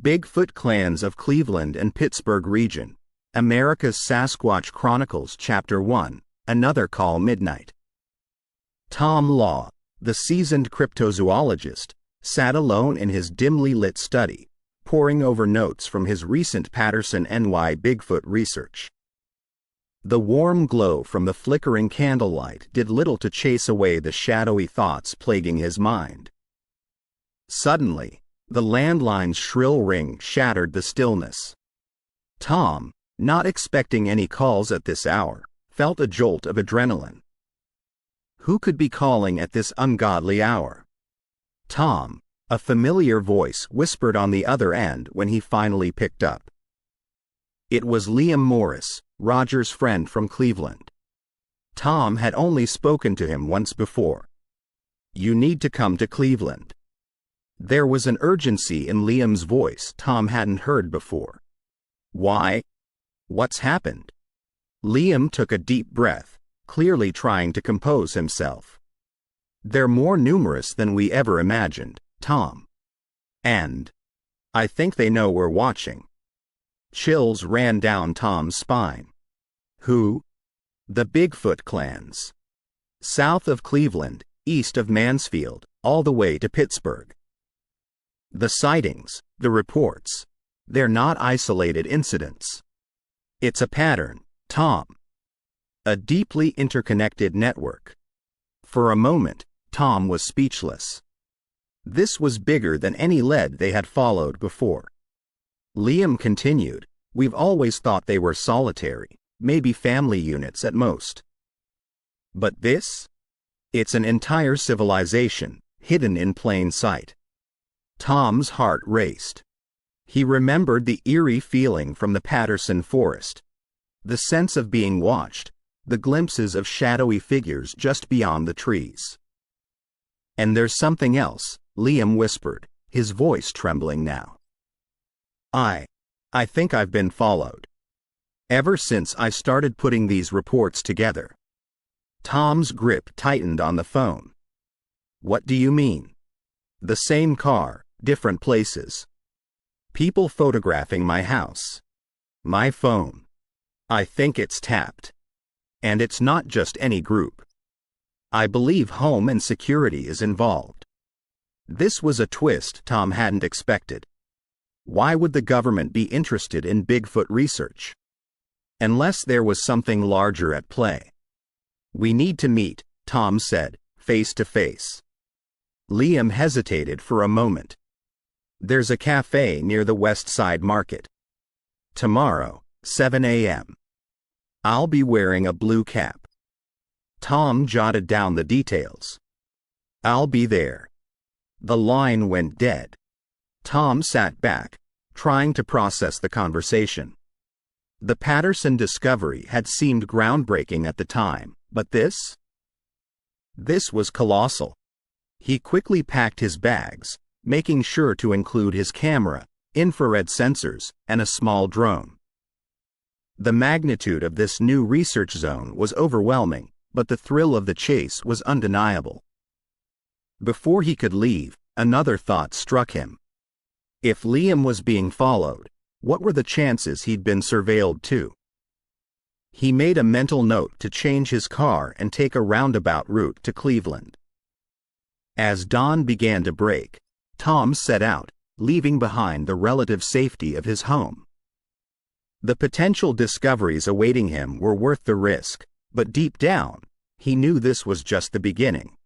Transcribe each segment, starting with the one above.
Bigfoot Clans of Cleveland and Pittsburgh Region. America's Sasquatch Chronicles Chapter 1, Another Call Midnight. Tom Law, the seasoned cryptozoologist, sat alone in his dimly lit study, poring over notes from his recent Patterson, NY Bigfoot research. The warm glow from the flickering candlelight did little to chase away the shadowy thoughts plaguing his mind. Suddenly, the landline's shrill ring shattered the stillness. Tom, not expecting any calls at this hour, felt a jolt of adrenaline. Who could be calling at this ungodly hour? Tom, a familiar voice whispered on the other end when he finally picked up. It was Liam Morris, Roger's friend from Cleveland. Tom had only spoken to him once before. "You need to come to Cleveland." There was an urgency in Liam's voice Tom hadn't heard before. "Why? What's happened?" Liam took a deep breath, clearly trying to compose himself. "They're more numerous than we ever imagined, Tom. And I think they know we're watching." Chills ran down Tom's spine. "Who?" "The Bigfoot clans. South of Cleveland, east of Mansfield, all the way to Pittsburgh. The sightings, the reports, they're not isolated incidents. It's a pattern, Tom. A deeply interconnected network." For a moment, Tom was speechless. This was bigger than any lead they had followed before. Liam continued, "We've always thought they were solitary, maybe family units at most. But this? It's an entire civilization, hidden in plain sight." Tom's heart raced. He remembered the eerie feeling from the Patterson forest. The sense of being watched, the glimpses of shadowy figures just beyond the trees. "And there's something else," Liam whispered, his voice trembling now. I think I've been followed. Ever since I started putting these reports together." Tom's grip tightened on the phone. "What do you mean?" "The same car, different places. People photographing my house. My phone. I think it's tapped. And it's not just any group. I believe Home and Security is involved." This was a twist Tom hadn't expected. Why would the government be interested in Bigfoot research? Unless there was something larger at play. "We need to meet," Tom said, face to face. Liam hesitated for a moment. "There's a cafe near the West Side Market. Tomorrow, 7 a.m. I'll be wearing a blue cap." Tom jotted down the details. "I'll be there." The line went dead. Tom sat back, trying to process the conversation. The Patterson discovery had seemed groundbreaking at the time, but this? This was colossal. He quickly packed his bags, making sure to include his camera, infrared sensors, and a small drone. The magnitude of this new research zone was overwhelming, but the thrill of the chase was undeniable. Before he could leave, another thought struck him. If Liam was being followed, what were the chances he'd been surveilled too? He made a mental note to change his car and take a roundabout route to Cleveland. As dawn began to break, Tom set out, leaving behind the relative safety of his home. The potential discoveries awaiting him were worth the risk, but deep down, he knew this was just the beginning.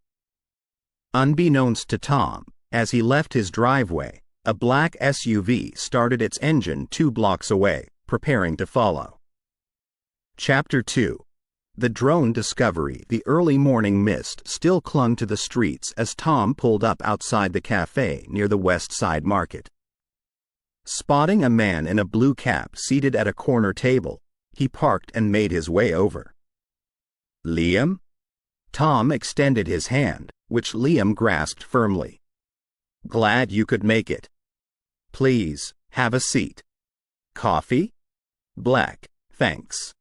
Unbeknownst to Tom, as he left his driveway, a black SUV started its engine 2 blocks away, preparing to follow. Chapter 2. The drone discovery. The early morning mist still clung to the streets as Tom pulled up outside the cafe near the West Side Market. Spotting a man in a blue cap seated at a corner table, he parked and made his way over. "Liam?" Tom extended his hand, which Liam grasped firmly. "Glad you could make it. Please, have a seat." "Coffee?" "Black, thanks."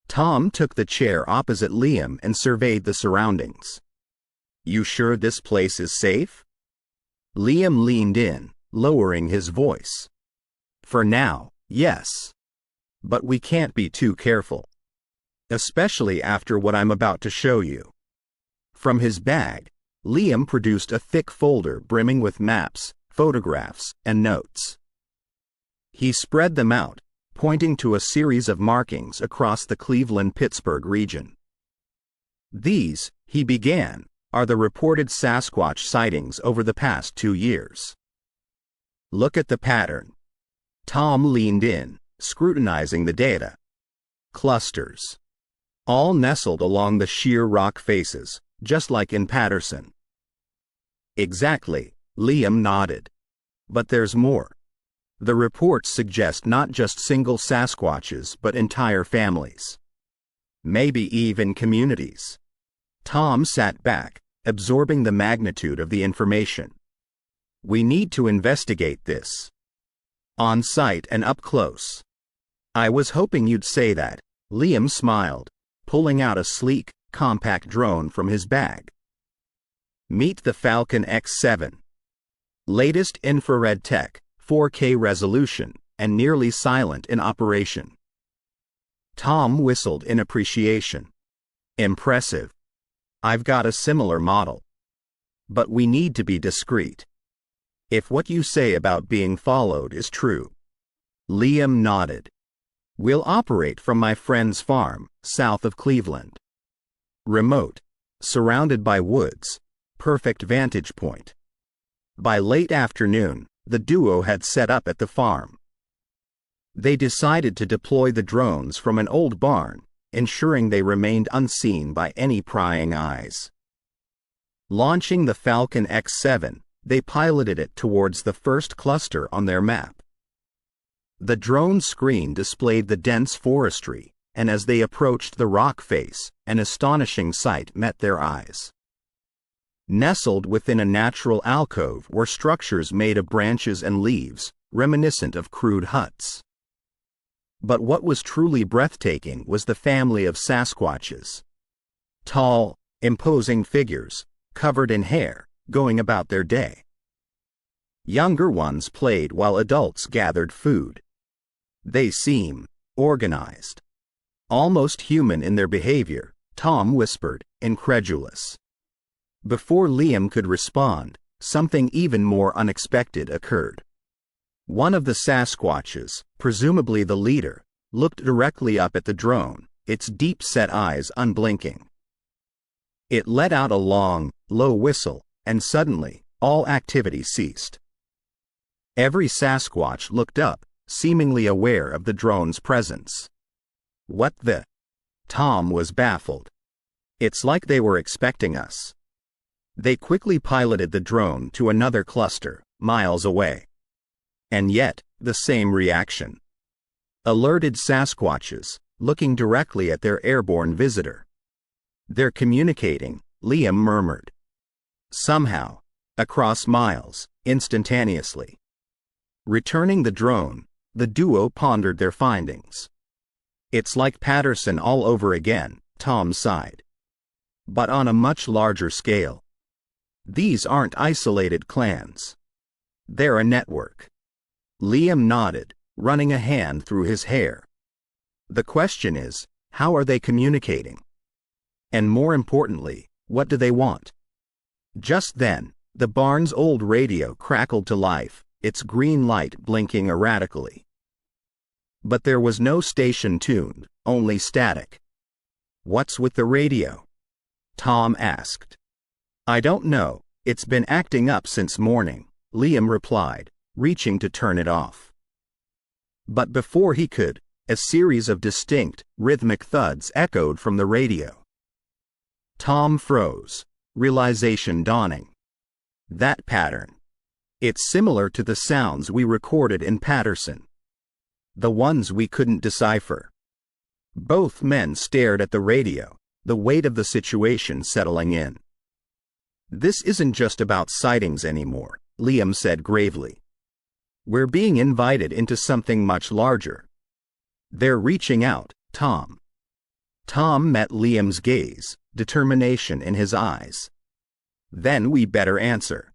Tom took the chair opposite Liam and surveyed the surroundings. "You sure this place is safe?" Liam leaned in, lowering his voice. For now, yes. But we can't be too careful. Especially after what I'm about to show you. From his bag, Liam produced a thick folder brimming with maps, photographs, and notes. He spread them out, pointing to a series of markings across the Cleveland-Pittsburgh region. These, he began, are the reported Sasquatch sightings over the past 2 years. Look at the pattern. Tom leaned in, scrutinizing the data. Clusters. All nestled along the sheer rock faces, just like in Patterson. Exactly, Liam nodded. But there's more. The reports suggest not just single Sasquatches but entire families. Maybe even communities. Tom sat back, absorbing the magnitude of the information. We need to investigate this. On site and up close. I was hoping you'd say that, Liam smiled, pulling out a sleek, compact drone from his bag. Meet the Falcon X7. Latest infrared tech, 4K resolution, and nearly silent in operation. Tom whistled in appreciation. Impressive. I've got a similar model. But we need to be discreet. If what you say about being followed is true. Liam nodded. We'll operate from my friend's farm, south of Cleveland. Remote, surrounded by woods, perfect vantage point. By late afternoon, the duo had set up at the farm. They decided to deploy the drones from an old barn, ensuring they remained unseen by any prying eyes. Launching the Falcon X7, they piloted it towards the first cluster on their map. The drone screen displayed the dense forestry, and as they approached the rock face, an astonishing sight met their eyes. Nestled within a natural alcove were structures made of branches and leaves, reminiscent of crude huts. But what was truly breathtaking was the family of Sasquatches. Tall, imposing figures, covered in hair, going about their day. Younger ones played while adults gathered food. They seem organized. Almost human in their behavior, Tom whispered, incredulous. Before Liam could respond, something even more unexpected occurred. One of the Sasquatches, presumably the leader, looked directly up at the drone, its deep-set eyes unblinking. It let out a long, low whistle, and suddenly, all activity ceased. Every Sasquatch looked up, seemingly aware of the drone's presence. What the? Tom was baffled. It's like they were expecting us. They quickly piloted the drone to another cluster, miles away. And yet, the same reaction. Alerted Sasquatches, looking directly at their airborne visitor. They're communicating, Liam murmured. Somehow, across miles, instantaneously. Returning the drone, the duo pondered their findings. It's like Patterson all over again, Tom sighed. But on a much larger scale. These aren't isolated clans. They're a network. Liam nodded, running a hand through his hair. The question is, how are they communicating? And more importantly, what do they want? Just then, the barn's old radio crackled to life, its green light blinking erratically. But there was no station tuned, only static. What's with the radio? Tom asked. I don't know, it's been acting up since morning, Liam replied, reaching to turn it off. But before he could, a series of distinct, rhythmic thuds echoed from the radio. Tom froze, realization dawning. That pattern. It's similar to the sounds we recorded in Patterson. The ones we couldn't decipher. Both men stared at the radio, the weight of the situation settling in. This isn't just about sightings anymore, Liam said gravely. We're being invited into something much larger. They're reaching out, Tom. Tom met Liam's gaze, determination in his eyes. Then we better answer.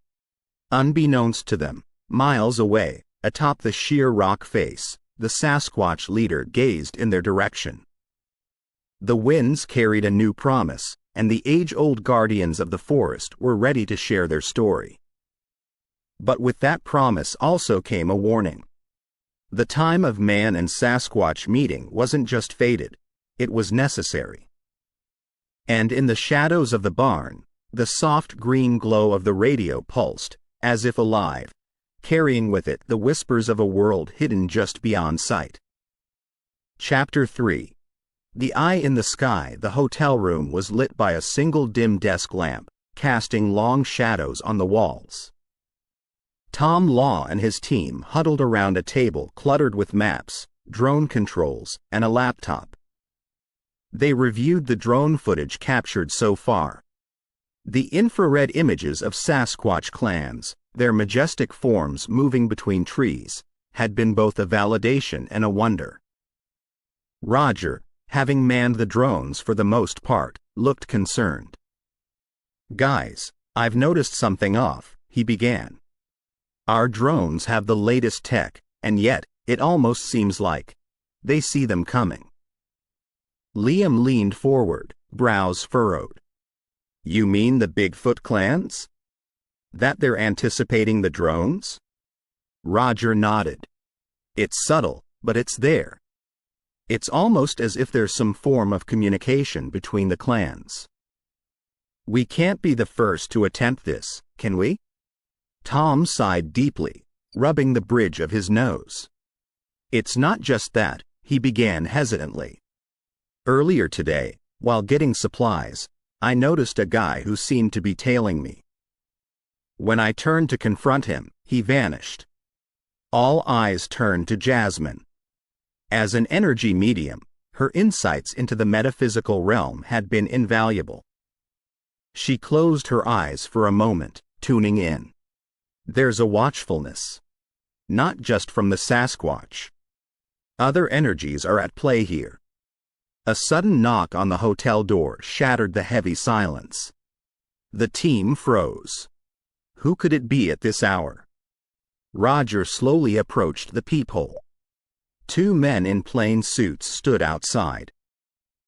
Unbeknownst to them, miles away, Atop the sheer rock face, the Sasquatch leader gazed in their direction. The winds carried a new promise, and the age-old guardians of the forest were ready to share their story. But with that promise also came a warning. The time of man and Sasquatch meeting wasn't just fated, it was necessary. And in the shadows of the barn, the soft green glow of the radio pulsed, as if alive, carrying with it the whispers of a world hidden just beyond sight. Chapter 3. The eye in the sky. The hotel room was lit by a single dim desk lamp, casting long shadows on the walls. Tom Law and his team huddled around a table cluttered with maps, drone controls, and a laptop. They reviewed the drone footage captured so far. The infrared images of Sasquatch clans, their majestic forms moving between trees, had been both a validation and a wonder. Roger, having manned the drones for the most part, looked concerned. "Guys, I've noticed something off," he began. "Our drones have the latest tech, and yet, it almost seems like they see them coming." Liam leaned forward, brows furrowed. "You mean the Bigfoot clans? That they're anticipating the drones?" Roger nodded. "It's subtle, but it's there. It's almost as if there's some form of communication between the clans." "We can't be the first to attempt this, can we?" Tom sighed deeply, rubbing the bridge of his nose. "It's not just that," he began hesitantly. "Earlier today, while getting supplies, I noticed a guy who seemed to be tailing me. When I turned to confront him, he vanished." All eyes turned to Jasmine. As an energy medium, her insights into the metaphysical realm had been invaluable. She closed her eyes for a moment, tuning in. There's a watchfulness. Not just from the Sasquatch. Other energies are at play here. A sudden knock on the hotel door shattered the heavy silence. The team froze. Who could it be at this hour? Roger slowly approached the peephole. Two men in plain suits stood outside.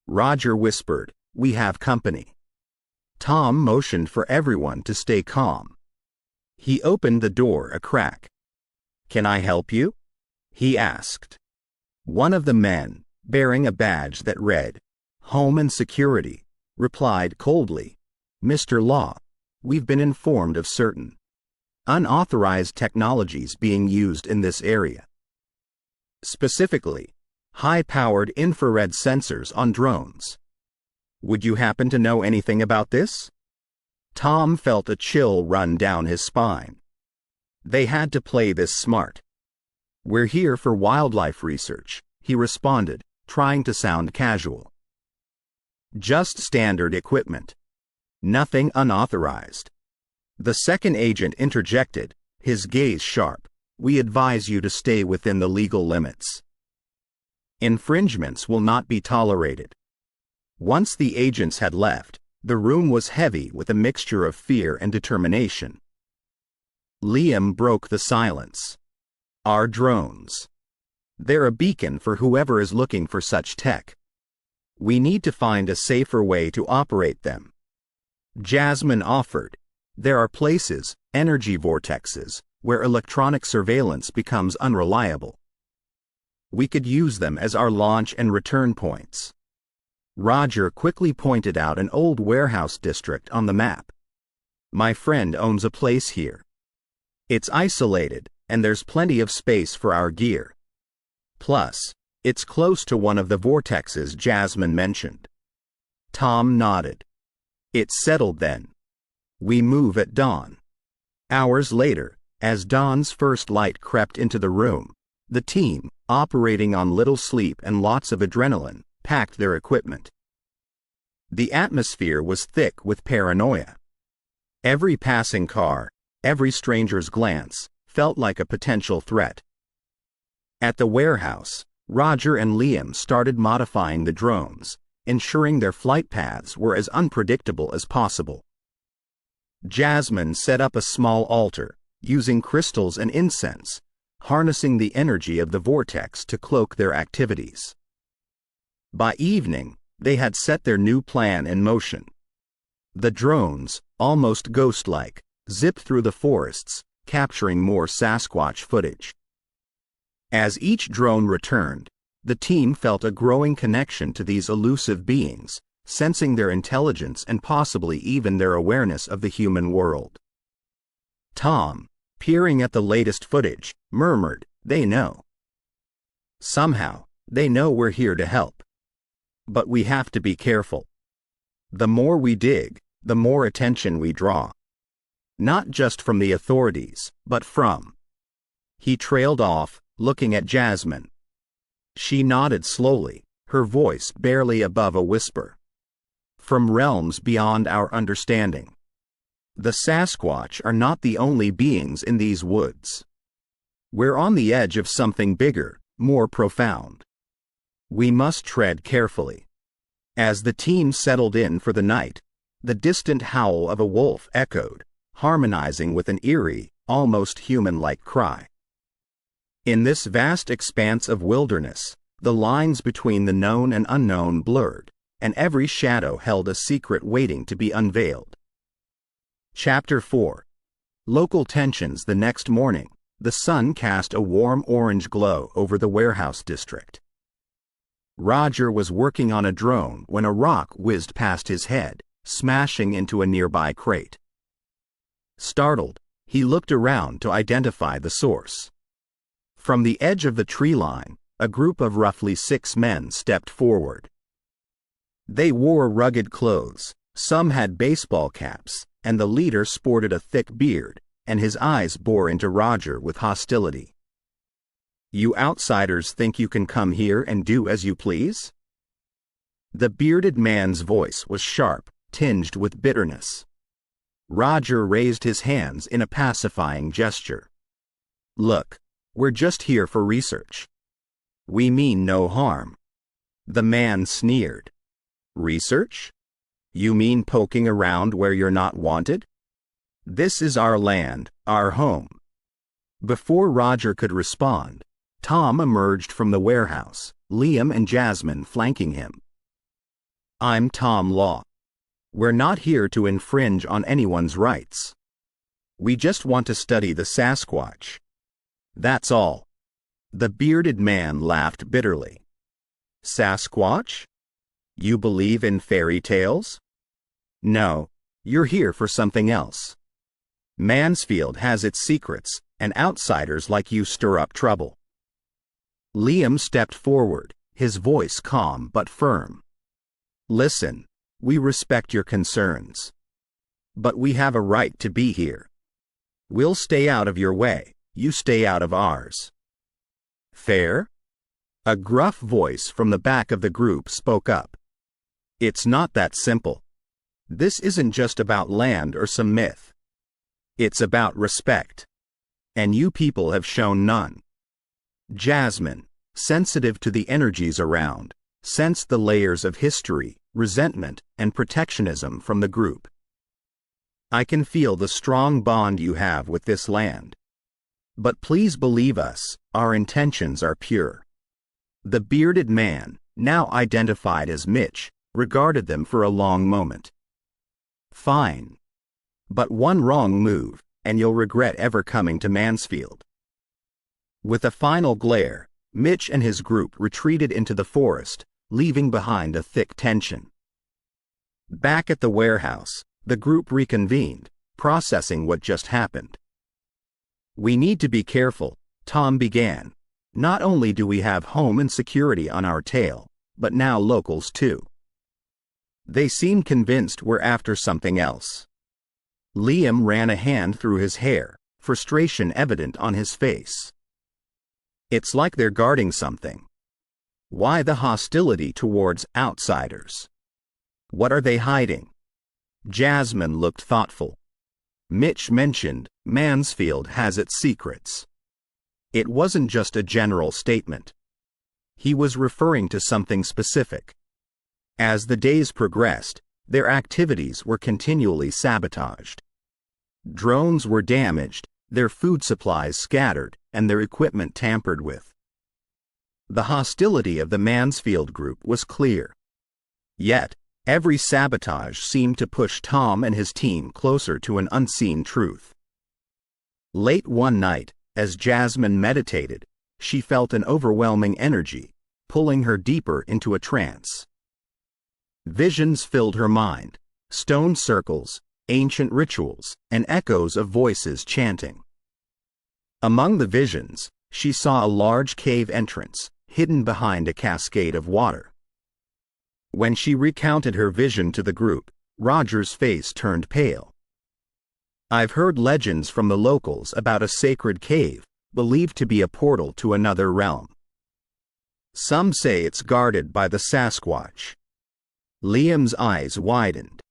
Roger whispered, "We have company." Tom motioned for everyone to stay calm. He opened the door a crack. "Can I help you?" he asked. One of the men, bearing a badge that read, "Home and Security," replied coldly, "Mr. Law, we've been informed of certain unauthorized technologies being used in this area. Specifically, high-powered infrared sensors on drones. Would you happen to know anything about this?" Tom felt a chill run down his spine. They had to play this smart. "We're here for wildlife research," he responded, trying to sound casual. "Just standard equipment. Nothing unauthorized." The second agent interjected, his gaze sharp. "We advise you to stay within the legal limits. Infringements will not be tolerated." Once the agents had left, the room was heavy with a mixture of fear and determination. Liam broke the silence. "Our drones. They're a beacon for whoever is looking for such tech. We need to find a safer way to operate them." Jasmine offered, "There are places, energy vortexes, where electronic surveillance becomes unreliable. We could use them as our launch and return points." Roger quickly pointed out an old warehouse district on the map. "My friend owns a place here. It's isolated, and there's plenty of space for our gear. Plus, it's close to one of the vortexes Jasmine mentioned." Tom nodded. "It's settled then. We move at dawn." Hours later, as dawn's first light crept into the room, the team, operating on little sleep and lots of adrenaline, packed their equipment. The atmosphere was thick with paranoia. Every passing car, every stranger's glance, felt like a potential threat. At the warehouse, Roger and Liam started modifying the drones, ensuring their flight paths were as unpredictable as possible. Jasmine set up a small altar, using crystals and incense, harnessing the energy of the vortex to cloak their activities. By evening, they had set their new plan in motion. The drones, almost ghost-like, zipped through the forests, capturing more Sasquatch footage. As each drone returned, the team felt a growing connection to these elusive beings, sensing their intelligence and possibly even their awareness of the human world. Tom, peering at the latest footage, murmured, "They know. Somehow, they know we're here to help. But we have to be careful. The more we dig, the more attention we draw. Not just from the authorities, but from." He trailed off, looking at Jasmine. She nodded slowly, her voice barely above a whisper. "From realms beyond our understanding. The Sasquatch are not the only beings in these woods. We're on the edge of something bigger, more profound. We must tread carefully." As the team settled in for the night, the distant howl of a wolf echoed, harmonizing with an eerie, almost human-like cry. In this vast expanse of wilderness, the lines between the known and unknown blurred, and every shadow held a secret waiting to be unveiled. Chapter 4. Local tensions. The next morning, the sun cast a warm orange glow over the warehouse district. Roger was working on a drone when a rock whizzed past his head, smashing into a nearby crate. Startled, he looked around to identify the source. From the edge of the tree line, a group of roughly 6 men stepped forward. They wore rugged clothes, some had baseball caps, and the leader sported a thick beard, and his eyes bore into Roger with hostility. "You outsiders think you can come here and do as you please?" The bearded man's voice was sharp, tinged with bitterness. Roger raised his hands in a pacifying gesture. "Look, we're just here for research. We mean no harm." The man sneered. "Research? You mean poking around where you're not wanted? This is our land, our home." Before Roger could respond, Tom emerged from the warehouse, Liam and Jasmine flanking him. "I'm Tom Law. We're not here to infringe on anyone's rights. We just want to study the Sasquatch. That's all." The bearded man laughed bitterly. "Sasquatch? You believe in fairy tales? No, you're here for something else. Mansfield has its secrets, and outsiders like you stir up trouble." Liam stepped forward, his voice calm but firm. "Listen, we respect your concerns. But we have a right to be here. We'll stay out of your way, you stay out of ours. Fair?" A gruff voice from the back of the group spoke up. "It's not that simple. This isn't just about land or some myth. It's about respect. And you people have shown none." Jasmine, sensitive to the energies around, sensed the layers of history, resentment, and protectionism from the group. "I can feel the strong bond you have with this land. But please believe us, our intentions are pure." The bearded man, now identified as Mitch, regarded them for a long moment. "Fine. But one wrong move, and you'll regret ever coming to Mansfield." With a final glare, Mitch and his group retreated into the forest, leaving behind a thick tension. Back at the warehouse, the group reconvened, processing what just happened. "We need to be careful," Tom began. "Not only do we have home and security on our tail, but now locals too." They seemed convinced we're after something else. Liam ran a hand through his hair, frustration evident on his face. "It's like they're guarding something. Why the hostility towards outsiders? What are they hiding?" Jasmine looked thoughtful. Mitch mentioned, "Mansfield has its secrets." It wasn't just a general statement. He was referring to something specific. As the days progressed, their activities were continually sabotaged. Drones were damaged, their food supplies scattered, and their equipment tampered with. The hostility of the Mansfield group was clear. Yet, every sabotage seemed to push Tom and his team closer to an unseen truth. Late one night, as Jasmine meditated, she felt an overwhelming energy, pulling her deeper into a trance. Visions filled her mind, stone circles, ancient rituals, and echoes of voices chanting. Among the visions, she saw a large cave entrance, hidden behind a cascade of water. When she recounted her vision to the group, Roger's face turned pale. "I've heard legends from the locals about a sacred cave, believed to be a portal to another realm. Some say it's guarded by the Sasquatch." Liam's eyes widened.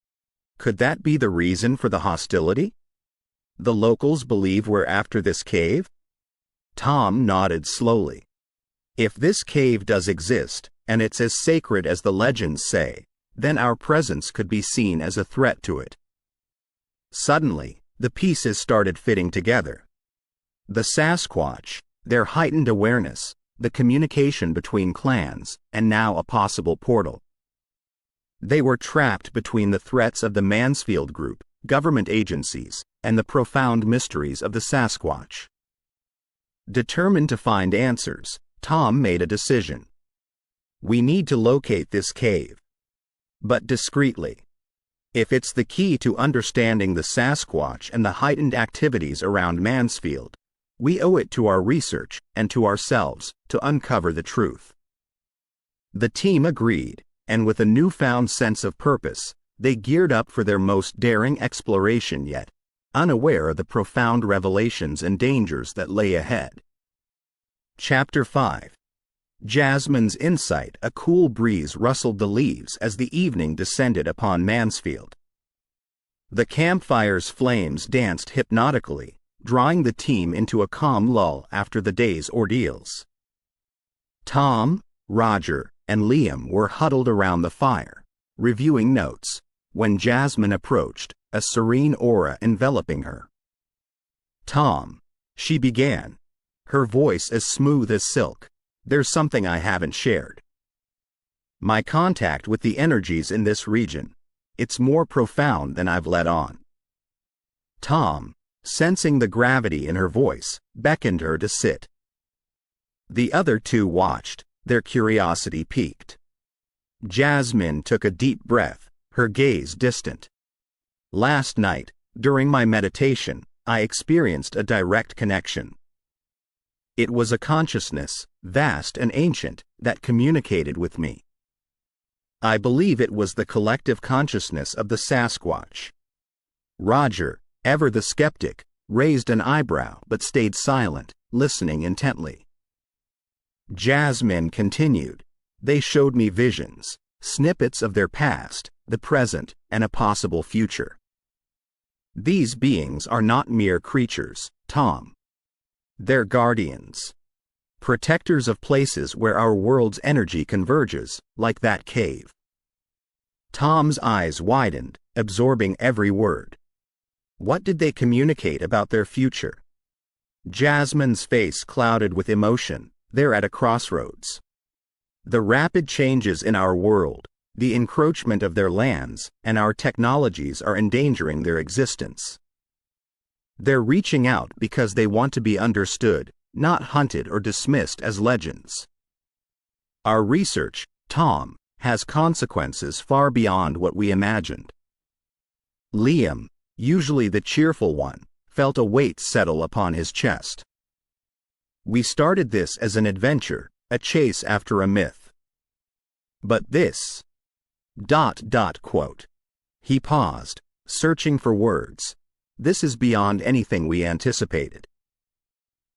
Could that be the reason for the hostility? The locals believe we're after this cave? Tom nodded slowly. If this cave does exist, and it's as sacred as the legends say, then our presence could be seen as a threat to it. Suddenly, the pieces started fitting together. The Sasquatch, their heightened awareness, the communication between clans, and now a possible portal. They were trapped between the threats of the Mansfield group, government agencies, and the profound mysteries of the Sasquatch. Determined to find answers, Tom made a decision. We need to locate this cave. But discreetly. If it's the key to understanding the Sasquatch and the heightened activities around Mansfield, we owe it to our research and to ourselves to uncover the truth. The team agreed, and with a newfound sense of purpose, they geared up for their most daring exploration yet, unaware of the profound revelations and dangers that lay ahead. Chapter 5. Jasmine's insight. A cool breeze rustled the leaves as the evening descended upon Mansfield. The campfire's flames danced hypnotically, drawing the team into a calm lull after the day's ordeals. Tom, Roger, and Liam were huddled around the fire, reviewing notes, when Jasmine approached, a serene aura enveloping her. "Tom," she began, her voice as smooth as silk, "there's something I haven't shared. My contact with the energies in this region, it's more profound than I've let on." Tom, sensing the gravity in her voice, beckoned her to sit. The other two watched, their curiosity piqued. Jasmine took a deep breath, her gaze distant. "Last night, during my meditation, I experienced a direct connection. It was a consciousness, vast and ancient, that communicated with me. I believe it was the collective consciousness of the Sasquatch." Roger, ever the skeptic, raised an eyebrow but stayed silent, listening intently. Jasmine continued, "They showed me visions, snippets of their past, the present, and a possible future. These beings are not mere creatures, Tom. They're guardians. Protectors of places where our world's energy converges, like that cave." Tom's eyes widened, absorbing every word. What did they communicate about their future? Jasmine's face clouded with emotion. They're at a crossroads. The rapid changes in our world, the encroachment of their lands, and our technologies are endangering their existence. They're reaching out because they want to be understood, not hunted or dismissed as legends. Our research, Tom, has consequences far beyond what we imagined. Liam, usually the cheerful one, felt a weight settle upon his chest. "We started this as an adventure, a chase after a myth. But this... ... He paused, searching for words. "This is beyond anything we anticipated."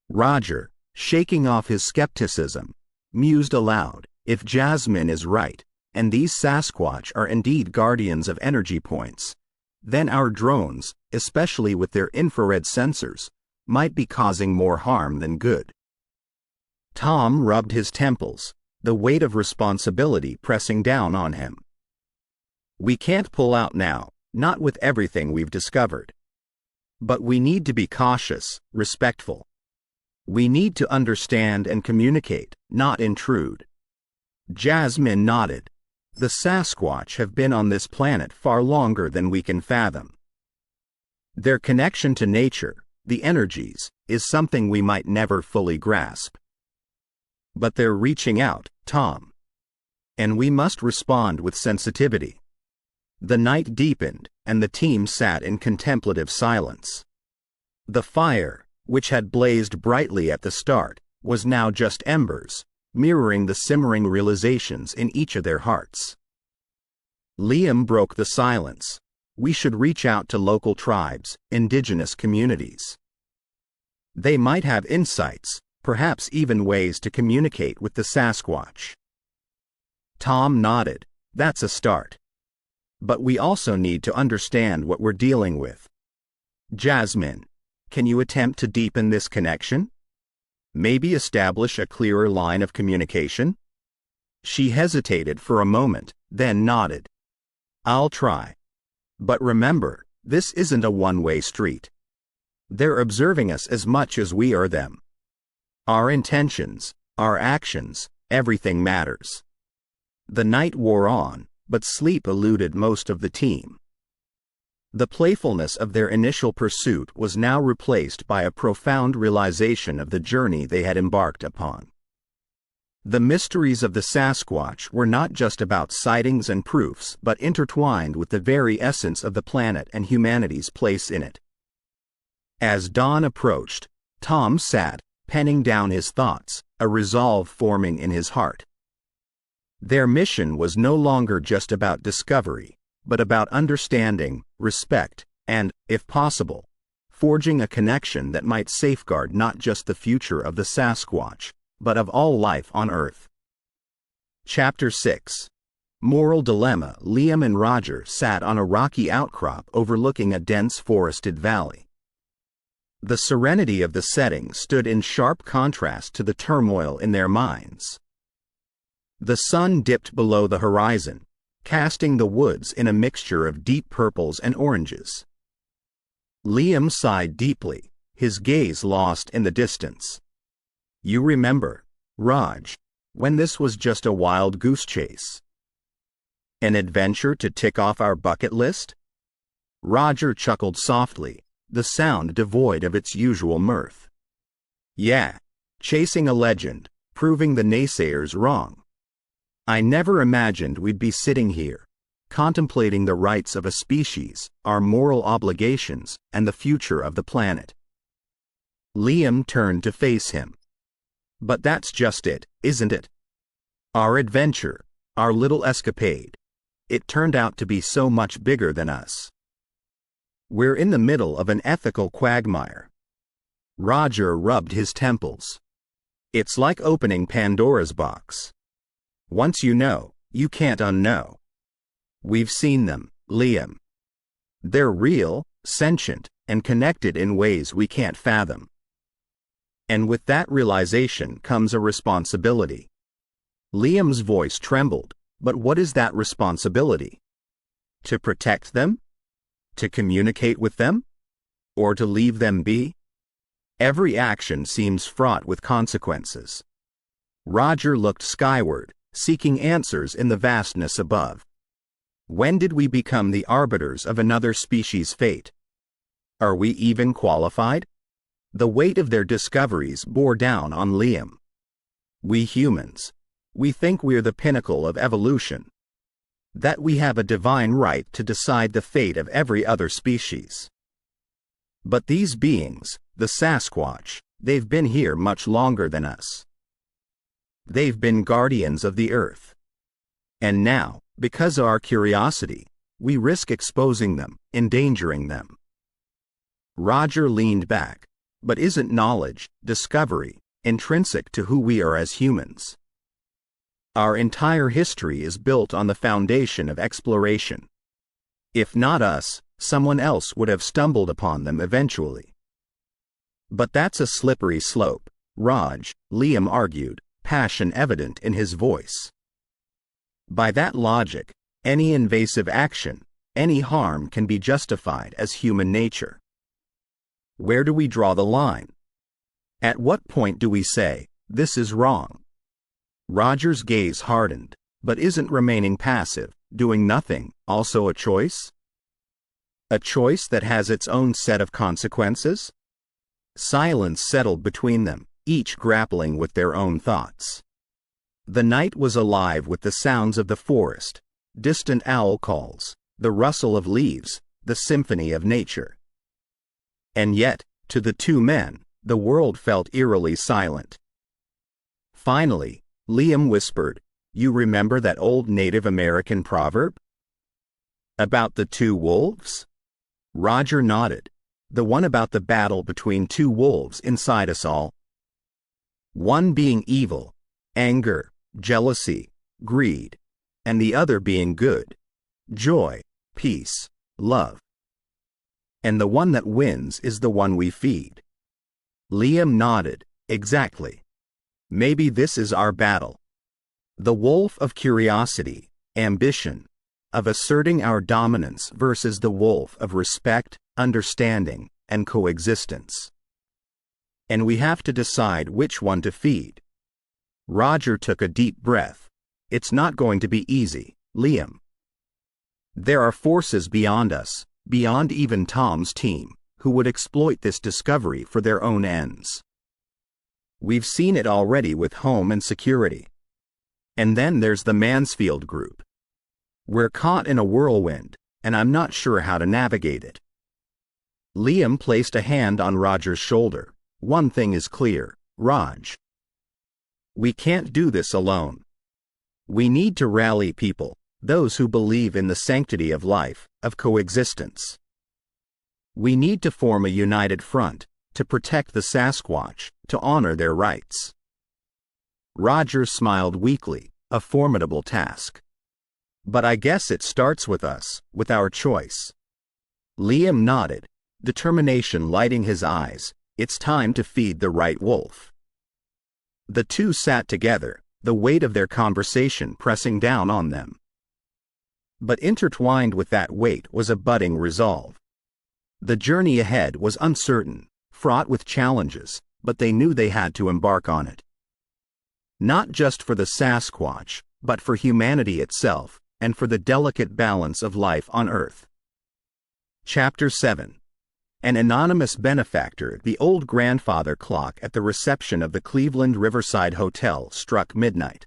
Roger, shaking off his skepticism, mused aloud, "If Jasmine is right, and these Sasquatch are indeed guardians of energy points, then our drones, especially with their infrared sensors, might be causing more harm than good." Tom rubbed his temples, the weight of responsibility pressing down on him. "We can't pull out now, not with everything we've discovered. But we need to be cautious, respectful. We need to understand and communicate, not intrude. Jasmine nodded. The Sasquatch have been on this planet far longer than we can fathom. Their connection to nature, the energies, is something we might never fully grasp. But they're reaching out, Tom. And we must respond with sensitivity. The night deepened, and the team sat in contemplative silence. The fire, which had blazed brightly at the start, was now just embers, mirroring the simmering realizations in each of their hearts. Liam broke the silence. We should reach out to local tribes, indigenous communities. They might have insights, perhaps even ways to communicate with the Sasquatch. Tom nodded. That's a start. But we also need to understand what we're dealing with. Jasmine, can you attempt to deepen this connection? Maybe establish a clearer line of communication? She hesitated for a moment, then nodded. I'll try. But remember, this isn't a one-way street. They're observing us as much as we are them. Our intentions, our actions, everything matters. The night wore on, but sleep eluded most of the team. The playfulness of their initial pursuit was now replaced by a profound realization of the journey they had embarked upon. The mysteries of the Sasquatch were not just about sightings and proofs, but intertwined with the very essence of the planet and humanity's place in it. As dawn approached, Tom sat, penning down his thoughts, a resolve forming in his heart. Their mission was no longer just about discovery, but about understanding, respect, and, if possible, forging a connection that might safeguard not just the future of the Sasquatch, but of all life on Earth. Chapter 6. Moral Dilemma. Liam and Roger sat on a rocky outcrop overlooking a dense forested valley. The serenity of the setting stood in sharp contrast to the turmoil in their minds. The sun dipped below the horizon, casting the woods in a mixture of deep purples and oranges. Liam sighed deeply, his gaze lost in the distance. You remember, Raj, when this was just a wild goose chase? An adventure to tick off our bucket list? Roger chuckled softly, the sound devoid of its usual mirth. Yeah, chasing a legend, proving the naysayers wrong. I never imagined we'd be sitting here, contemplating the rights of a species, our moral obligations, and the future of the planet. Liam turned to face him. But that's just it, isn't it? Our adventure, our little escapade. It turned out to be so much bigger than us. We're in the middle of an ethical quagmire. Roger rubbed his temples. It's like opening Pandora's box. Once you know, you can't unknow. We've seen them, Liam. They're real, sentient, and connected in ways we can't fathom. And with that realization comes a responsibility. Liam's voice trembled, but what is that responsibility? To protect them? To communicate with them? Or to leave them be? Every action seems fraught with consequences. Roger looked skyward, seeking answers in the vastness above. When did we become the arbiters of another species' fate? Are we even qualified? The weight of their discoveries bore down on Liam. We humans, we think we're the pinnacle of evolution. That we have a divine right to decide the fate of every other species. But these beings, the Sasquatch, they've been here much longer than us. They've been guardians of the earth. And now, because of our curiosity, we risk exposing them, endangering them. Roger leaned back. But isn't knowledge, discovery, intrinsic to who we are as humans? Our entire history is built on the foundation of exploration. If not us, someone else would have stumbled upon them eventually. But that's a slippery slope, Raj, Liam argued, passion evident in his voice. By that logic, any invasive action, any harm can be justified as human nature. Where do we draw the line? At what point do we say, this is wrong? Roger's gaze hardened, but isn't remaining passive, doing nothing, also a choice? A choice that has its own set of consequences? Silence settled between them, each grappling with their own thoughts. The night was alive with the sounds of the forest, distant owl calls, the rustle of leaves, the symphony of nature. And yet, to the two men, the world felt eerily silent. Finally, Liam whispered, "You remember that old Native American proverb? About the two wolves?" Roger nodded. The one about the battle between two wolves inside us all. One being evil, anger, jealousy, greed, and the other being good, joy, peace, love. And the one that wins is the one we feed. Liam nodded. Exactly. Maybe this is our battle. The wolf of curiosity, ambition, of asserting our dominance versus the wolf of respect, understanding, and coexistence. And we have to decide which one to feed. Roger took a deep breath. It's not going to be easy, Liam. There are forces beyond us, beyond even Tom's team, who would exploit this discovery for their own ends. We've seen it already with home and security. And then there's the Mansfield group. We're caught in a whirlwind, and I'm not sure how to navigate it. Liam placed a hand on Roger's shoulder. One thing is clear, Raj. We can't do this alone. We need to rally people, those who believe in the sanctity of life, of coexistence. We need to form a united front, to protect the Sasquatch, to honor their rights. Roger smiled weakly, a formidable task. But I guess it starts with us, with our choice. Liam nodded, determination lighting his eyes. It's time to feed the right wolf. The two sat together, the weight of their conversation pressing down on them. But intertwined with that weight was a budding resolve. The journey ahead was uncertain, fraught with challenges, but they knew they had to embark on it. Not just for the Sasquatch, but for humanity itself, and for the delicate balance of life on Earth. Chapter 7. An anonymous benefactor. The old grandfather clock at the reception of the Cleveland Riverside Hotel struck midnight.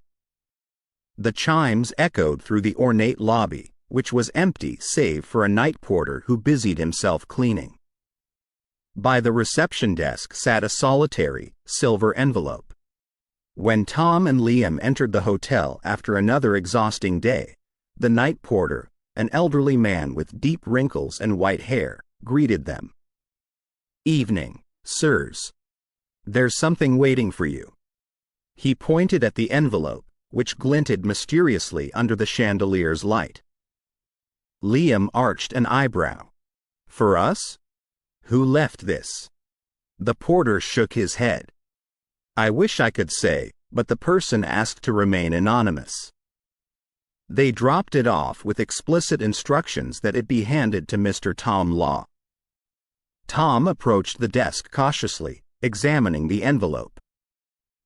The chimes echoed through the ornate lobby, which was empty save for a night porter who busied himself cleaning. By the reception desk sat a solitary, silver envelope. When Tom and Liam entered the hotel after another exhausting day, the night porter, an elderly man with deep wrinkles and white hair, greeted them. "Evening, sirs. There's something waiting for you." He pointed at the envelope, which glinted mysteriously under the chandelier's light. Liam arched an eyebrow. "For us? Who left this?" The porter shook his head. "I wish I could say, but the person asked to remain anonymous. They dropped it off with explicit instructions that it be handed to Mr. Tom Law." Tom approached the desk cautiously, examining the envelope.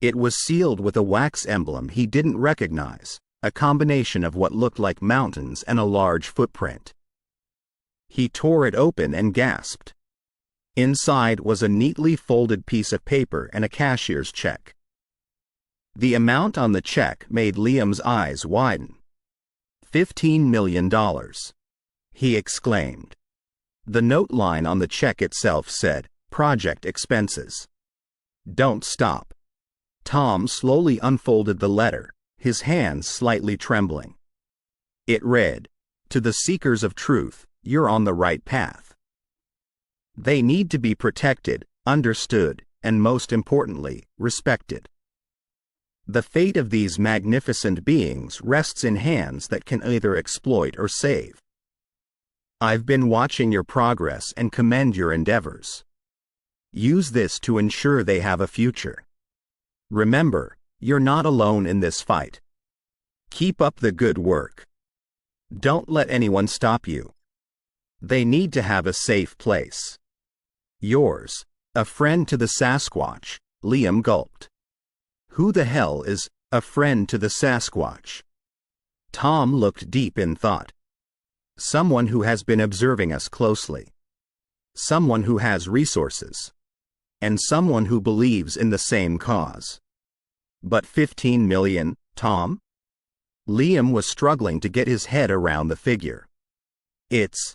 It was sealed with a wax emblem he didn't recognize, a combination of what looked like mountains and a large footprint. He tore it open and gasped. Inside was a neatly folded piece of paper and a cashier's check. The amount on the check made Liam's eyes widen. $15 million, he exclaimed. The note line on the check itself said, "Project expenses." "Don't stop." Tom slowly unfolded the letter, his hands slightly trembling. It read, "To the seekers of truth, you're on the right path. They need to be protected, understood, and most importantly, respected. The fate of these magnificent beings rests in hands that can either exploit or save. I've been watching your progress and commend your endeavors. Use this to ensure they have a future. Remember, you're not alone in this fight. Keep up the good work. Don't let anyone stop you. They need to have a safe place. Yours, a friend to the Sasquatch, Liam gulped. Who the hell is a friend to the Sasquatch? Tom looked deep in thought. Someone who has been observing us closely. Someone who has resources. And someone who believes in the same cause. But 15 million, Tom? Liam was struggling to get his head around the figure. It's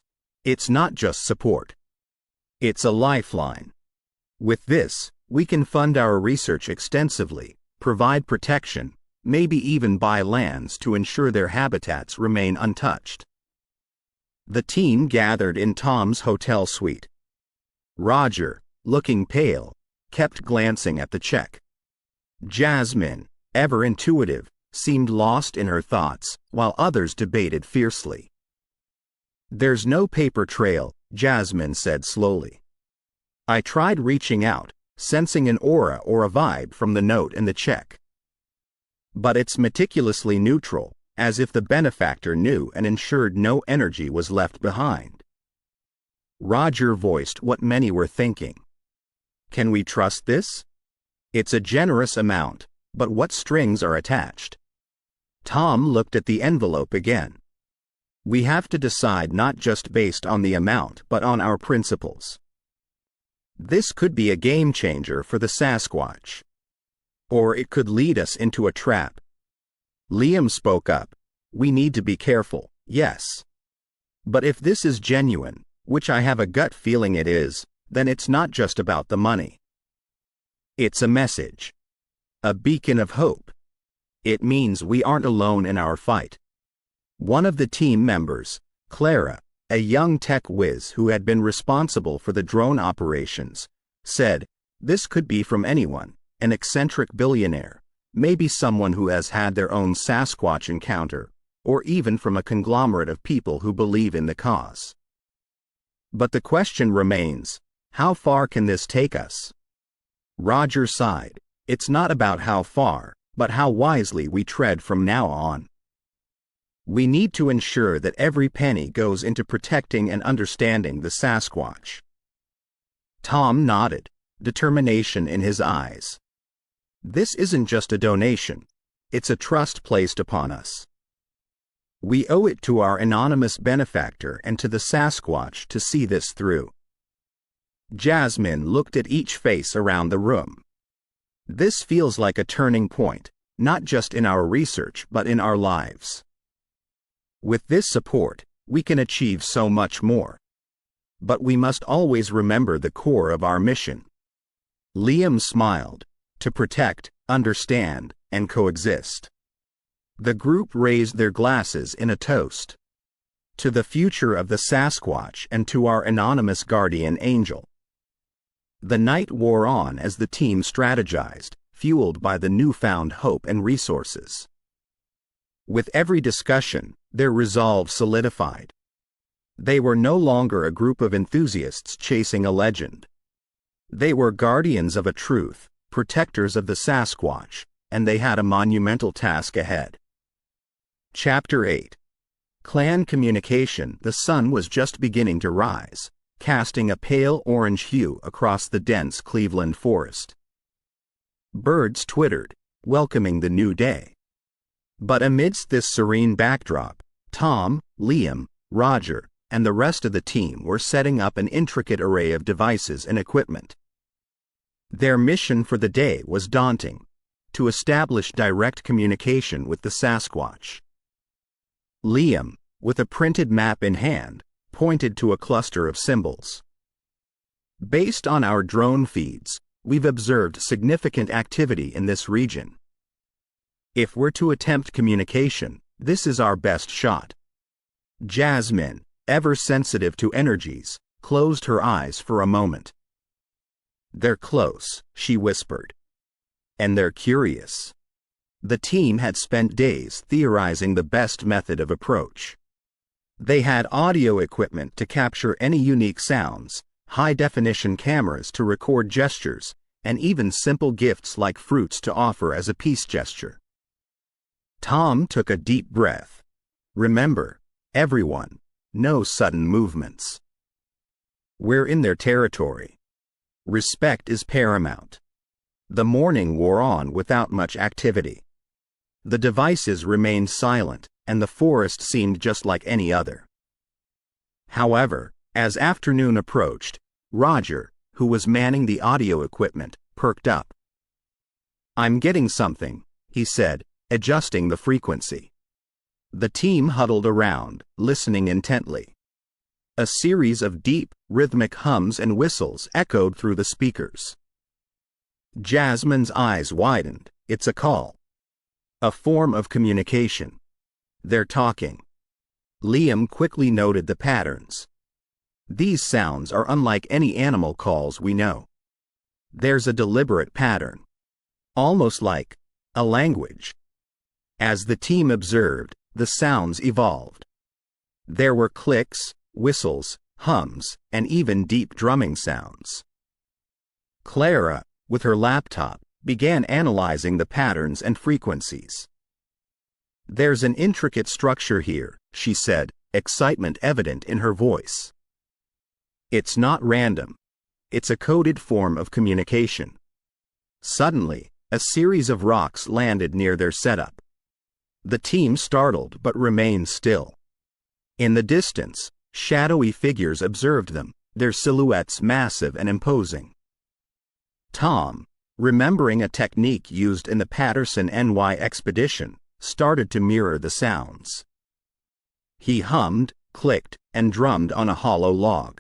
not just support. It's a lifeline. With this, we can fund our research extensively, provide protection, maybe even buy lands to ensure their habitats remain untouched. The team gathered in Tom's hotel suite. Roger, looking pale, kept glancing at the check. Jasmine, ever intuitive, seemed lost in her thoughts, while others debated fiercely. There's no paper trail, Jasmine said slowly. I tried reaching out, sensing an aura or a vibe from the note and the check. But it's meticulously neutral, as if the benefactor knew and ensured no energy was left behind. Roger voiced what many were thinking. Can we trust this? It's a generous amount, but what strings are attached? Tom looked at the envelope again. We have to decide not just based on the amount but on our principles. This could be a game changer for the Sasquatch. Or it could lead us into a trap. Liam spoke up. We need to be careful, yes. But if this is genuine, which I have a gut feeling it is, then it's not just about the money. It's a message. A beacon of hope. It means we aren't alone in our fight. One of the team members, Clara, a young tech whiz who had been responsible for the drone operations, said, this could be from anyone, an eccentric billionaire, maybe someone who has had their own Sasquatch encounter, or even from a conglomerate of people who believe in the cause. But the question remains, how far can this take us? Roger sighed. It's not about how far, but how wisely we tread from now on. We need to ensure that every penny goes into protecting and understanding the Sasquatch. Tom nodded, determination in his eyes. This isn't just a donation, it's a trust placed upon us. We owe it to our anonymous benefactor and to the Sasquatch to see this through. Jasmine looked at each face around the room. This feels like a turning point, not just in our research but in our lives. With this support, we can achieve so much more. But we must always remember the core of our mission. Liam smiled. To protect, understand, and coexist. The group raised their glasses in a toast. To the future of the Sasquatch and to our anonymous guardian angel. The night wore on as the team strategized, fueled by the newfound hope and resources. With every discussion, their resolve solidified. They were no longer a group of enthusiasts chasing a legend. They were guardians of a truth, protectors of the Sasquatch, and they had a monumental task ahead. Chapter 8. Clan Communication. The sun was just beginning to rise, casting a pale orange hue across the dense Cleveland forest. Birds twittered, welcoming the new day. But amidst this serene backdrop, Tom, Liam, Roger, and the rest of the team were setting up an intricate array of devices and equipment. Their mission for the day was daunting: to establish direct communication with the Sasquatch. Liam, with a printed map in hand, pointed to a cluster of symbols. Based on our drone feeds, we've observed significant activity in this region. If we're to attempt communication, this is our best shot. Jasmine, ever sensitive to energies, closed her eyes for a moment. They're close, she whispered. And they're curious. The team had spent days theorizing the best method of approach. They had audio equipment to capture any unique sounds, high-definition cameras to record gestures, and even simple gifts like fruits to offer as a peace gesture. Tom took a deep breath. Remember, everyone, no sudden movements. We're in their territory. Respect is paramount. The morning wore on without much activity. The devices remained silent, and the forest seemed just like any other. However, as afternoon approached, Roger, who was manning the audio equipment, perked up. "I'm getting something," he said, adjusting the frequency. The team huddled around, listening intently. A series of deep, rhythmic hums and whistles echoed through the speakers. Jasmine's eyes widened. "It's a call. A form of communication. They're talking." Liam quickly noted the patterns. "These sounds are unlike any animal calls we know. There's a deliberate pattern. Almost like a language." As the team observed, the sounds evolved. There were clicks, whistles, hums, and even deep drumming sounds. Clara, with her laptop, began analyzing the patterns and frequencies. "There's an intricate structure here," she said, excitement evident in her voice. "It's not random. It's a coded form of communication." Suddenly, a series of rocks landed near their setup. The team startled but remained still. In the distance, shadowy figures observed them, their silhouettes massive and imposing. Tom, remembering a technique used in the Patterson NY expedition, started to mirror the sounds. He hummed, clicked, and drummed on a hollow log.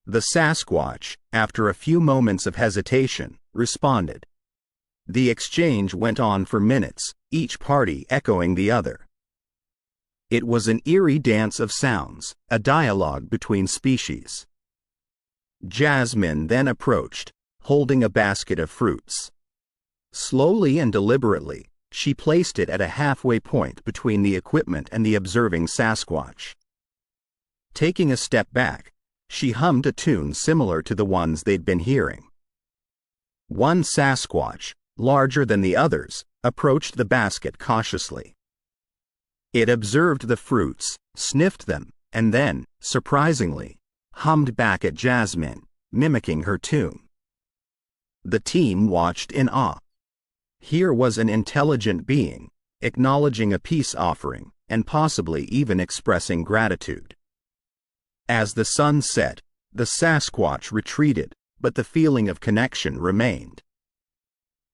The Sasquatch, after a few moments of hesitation, responded. The exchange went on for minutes, each party echoing the other. It was an eerie dance of sounds, a dialogue between species. Jasmine then approached, holding a basket of fruits. Slowly and deliberately, she placed it at a halfway point between the equipment and the observing Sasquatch. Taking a step back, she hummed a tune similar to the ones they'd been hearing. One Sasquatch, larger than the others, approached the basket cautiously. It observed the fruits, sniffed them, and then, surprisingly, hummed back at Jasmine, mimicking her tune. The team watched in awe. Here was an intelligent being, acknowledging a peace offering, and possibly even expressing gratitude. As the sun set, the Sasquatch retreated, but the feeling of connection remained.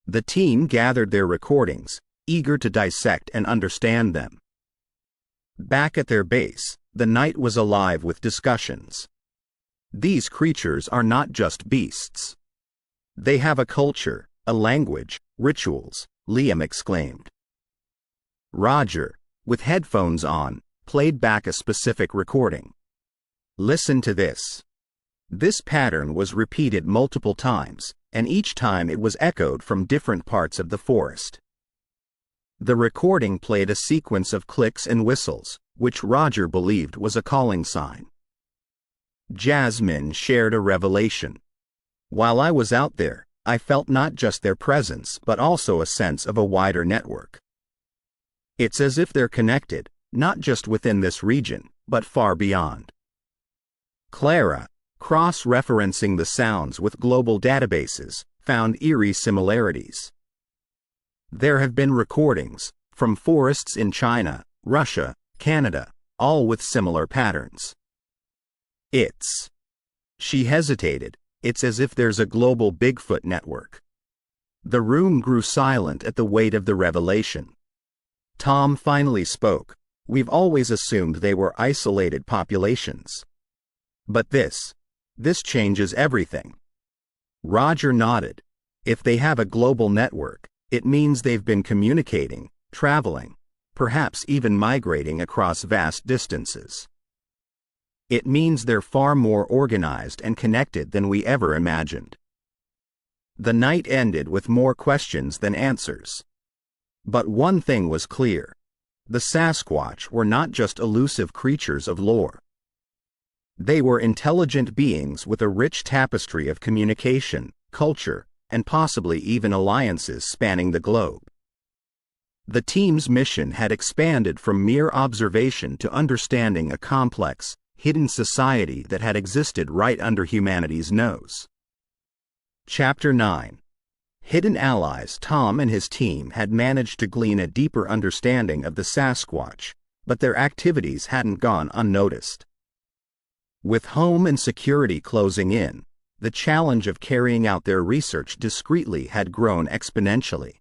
The team gathered their recordings, eager to dissect and understand them. Back at their base, the night was alive with discussions. These creatures are not just beasts. They have a culture, a language, rituals, Liam exclaimed. Roger, with headphones on, played back a specific recording. "Listen to this." This pattern was repeated multiple times, and each time it was echoed from different parts of the forest. The recording played a sequence of clicks and whistles, which Roger believed was a calling sign. Jasmine shared a revelation. "While I was out there, I felt not just their presence but also a sense of a wider network. It's as if they're connected, not just within this region, but far beyond." Clara, cross-referencing the sounds with global databases, found eerie similarities. There have been recordings, from forests in China, Russia, Canada, all with similar patterns. She hesitated. "It's as if there's a global Bigfoot network." The room grew silent at the weight of the revelation. Tom finally spoke. "We've always assumed they were isolated populations. But this changes everything." Roger nodded. "If they have a global network, it means they've been communicating, traveling, perhaps even migrating across vast distances. It means they're far more organized and connected than we ever imagined." The night ended with more questions than answers. But one thing was clear. The Sasquatch were not just elusive creatures of lore. They were intelligent beings with a rich tapestry of communication, culture, and possibly even alliances spanning the globe. The team's mission had expanded from mere observation to understanding a complex, hidden society that had existed right under humanity's nose. Chapter 9. Hidden allies Tom and his team had managed to glean a deeper understanding of the Sasquatch, but their activities hadn't gone unnoticed. With home and security closing in, the challenge of carrying out their research discreetly had grown exponentially.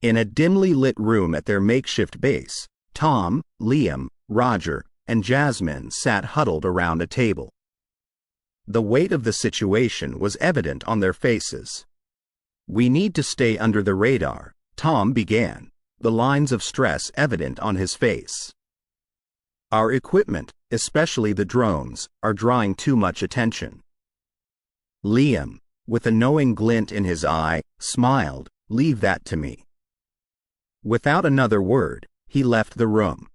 In a dimly lit room at their makeshift base, Tom, Liam, Roger, and Jasmine sat huddled around a table. The weight of the situation was evident on their faces. "We need to stay under the radar," Tom began, the lines of stress evident on his face. "Our equipment, especially the drones, are drawing too much attention." Liam, with a knowing glint in his eye, smiled, "Leave that to me." Without another word, he left the room.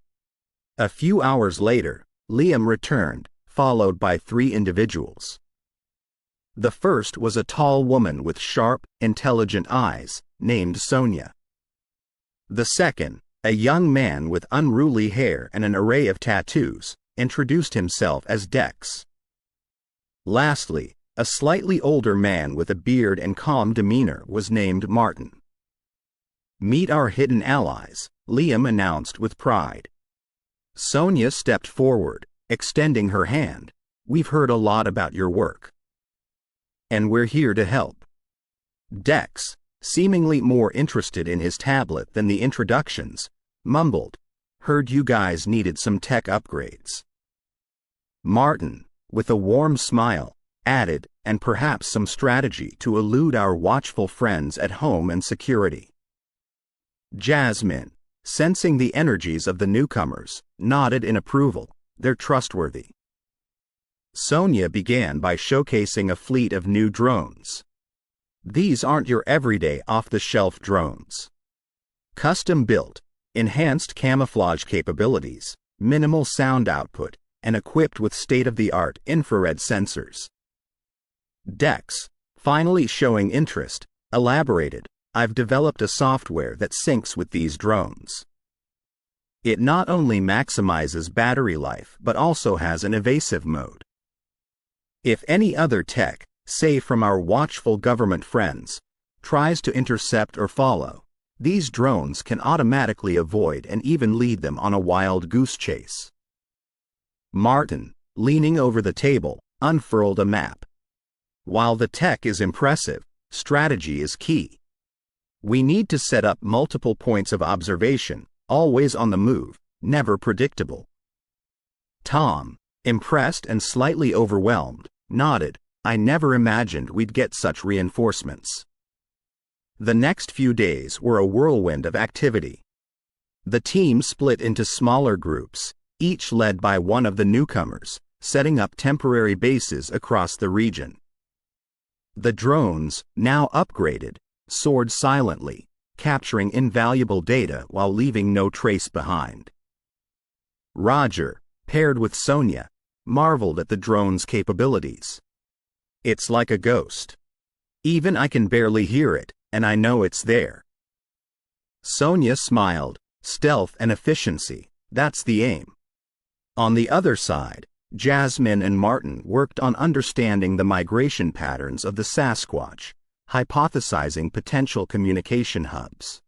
A few hours later, Liam returned, followed by 3 individuals. The first was a tall woman with sharp, intelligent eyes, named Sonia. The second, a young man with unruly hair and an array of tattoos, introduced himself as Dex. Lastly, a slightly older man with a beard and calm demeanor was named Martin. "Meet our hidden allies," Liam announced with pride. Sonia stepped forward, extending her hand. "We've heard a lot about your work, and we're here to help." Dex, seemingly more interested in his tablet than the introductions, mumbled, "Heard you guys needed some tech upgrades." Martin, with a warm smile, added, "And perhaps some strategy to elude our watchful friends at home and security." Jasmine, sensing the energies of the newcomers, nodded in approval. "They're trustworthy." Sonia began by showcasing a fleet of new drones. "These aren't your everyday off-the-shelf drones. Custom-built, enhanced camouflage capabilities, minimal sound output, and equipped with state-of-the-art infrared sensors." Dex, finally showing interest, elaborated, "I've developed a software that syncs with these drones. It not only maximizes battery life but also has an evasive mode. If any other tech, say from our watchful government friends, tries to intercept or follow, these drones can automatically avoid and even lead them on a wild goose chase." Martin, leaning over the table, unfurled a map. "While the tech is impressive, strategy is key. We need to set up multiple points of observation, always on the move, never predictable." Tom, impressed and slightly overwhelmed, nodded. "I never imagined we'd get such reinforcements." The next few days were a whirlwind of activity. The team split into smaller groups, each led by one of the newcomers, setting up temporary bases across the region. The drones, now upgraded, soared silently, capturing invaluable data while leaving no trace behind. Roger, paired with Sonia, marveled at the drone's capabilities. "It's like a ghost. Even I can barely hear it, and I know it's there." Sonia smiled. "Stealth and efficiency, that's the aim." On the other side, Jasmine and Martin worked on understanding the migration patterns of the Sasquatch, hypothesizing potential communication hubs.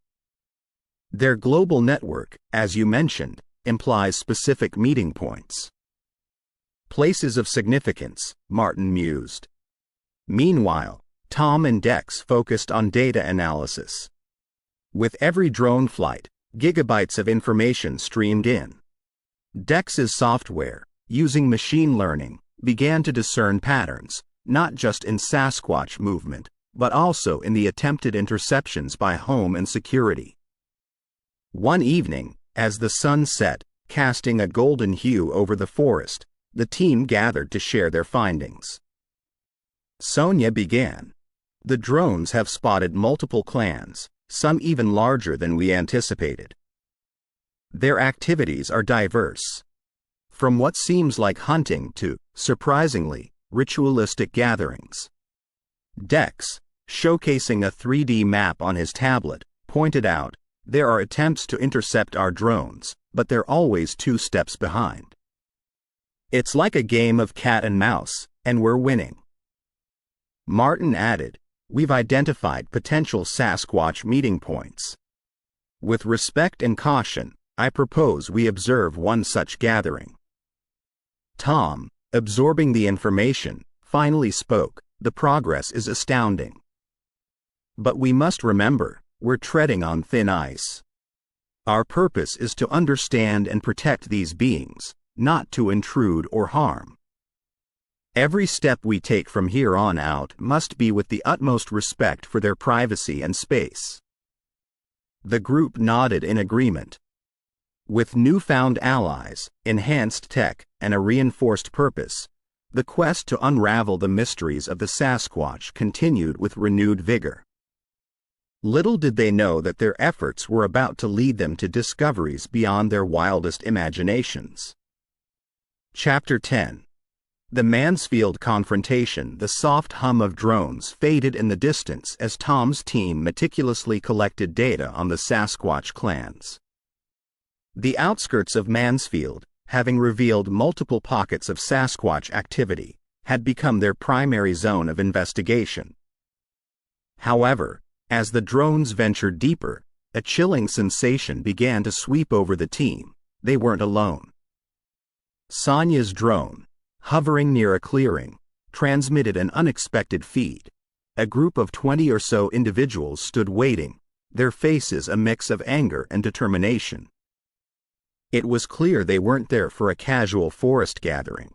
Their global network, as you mentioned, implies specific meeting points. "Places of significance," Martin mused. Meanwhile, Tom and Dex focused on data analysis. With every drone flight, gigabytes of information streamed in. Dex's software, using machine learning, began to discern patterns, not just in Sasquatch movement, but also in the attempted interceptions by home and security. One evening, as the sun set, casting a golden hue over the forest, the team gathered to share their findings. Sonia began. "The drones have spotted multiple clans, some even larger than we anticipated. Their activities are diverse, from what seems like hunting to, surprisingly, ritualistic gatherings." Dex, showcasing a 3D map on his tablet, pointed out, "There are attempts to intercept our drones, but they're always 2 steps behind. It's like a game of cat and mouse, and we're winning." Martin added, we've identified potential Sasquatch meeting points. With respect and caution, I propose we observe one such gathering." Tom, absorbing the information, finally spoke. "The progress is astounding. But we must remember, we're treading on thin ice. Our purpose is to understand and protect these beings, not to intrude or harm. Every step we take from here on out must be with the utmost respect for their privacy and space." The group nodded in agreement. With newfound allies, enhanced tech, and a reinforced purpose, the quest to unravel the mysteries of the Sasquatch continued with renewed vigor. Little did they know that their efforts were about to lead them to discoveries beyond their wildest imaginations. Chapter 10. The Mansfield confrontation. The soft hum of drones faded in the distance as Tom's team meticulously collected data on the Sasquatch clans. The outskirts of Mansfield, having revealed multiple pockets of Sasquatch activity, had become their primary zone of investigation. However, as the drones ventured deeper, a chilling sensation began to sweep over the team. They weren't alone. Sonia's drone, hovering near a clearing, transmitted an unexpected feed. A group of 20 or so individuals stood waiting, their faces a mix of anger and determination. It was clear they weren't there for a casual forest gathering.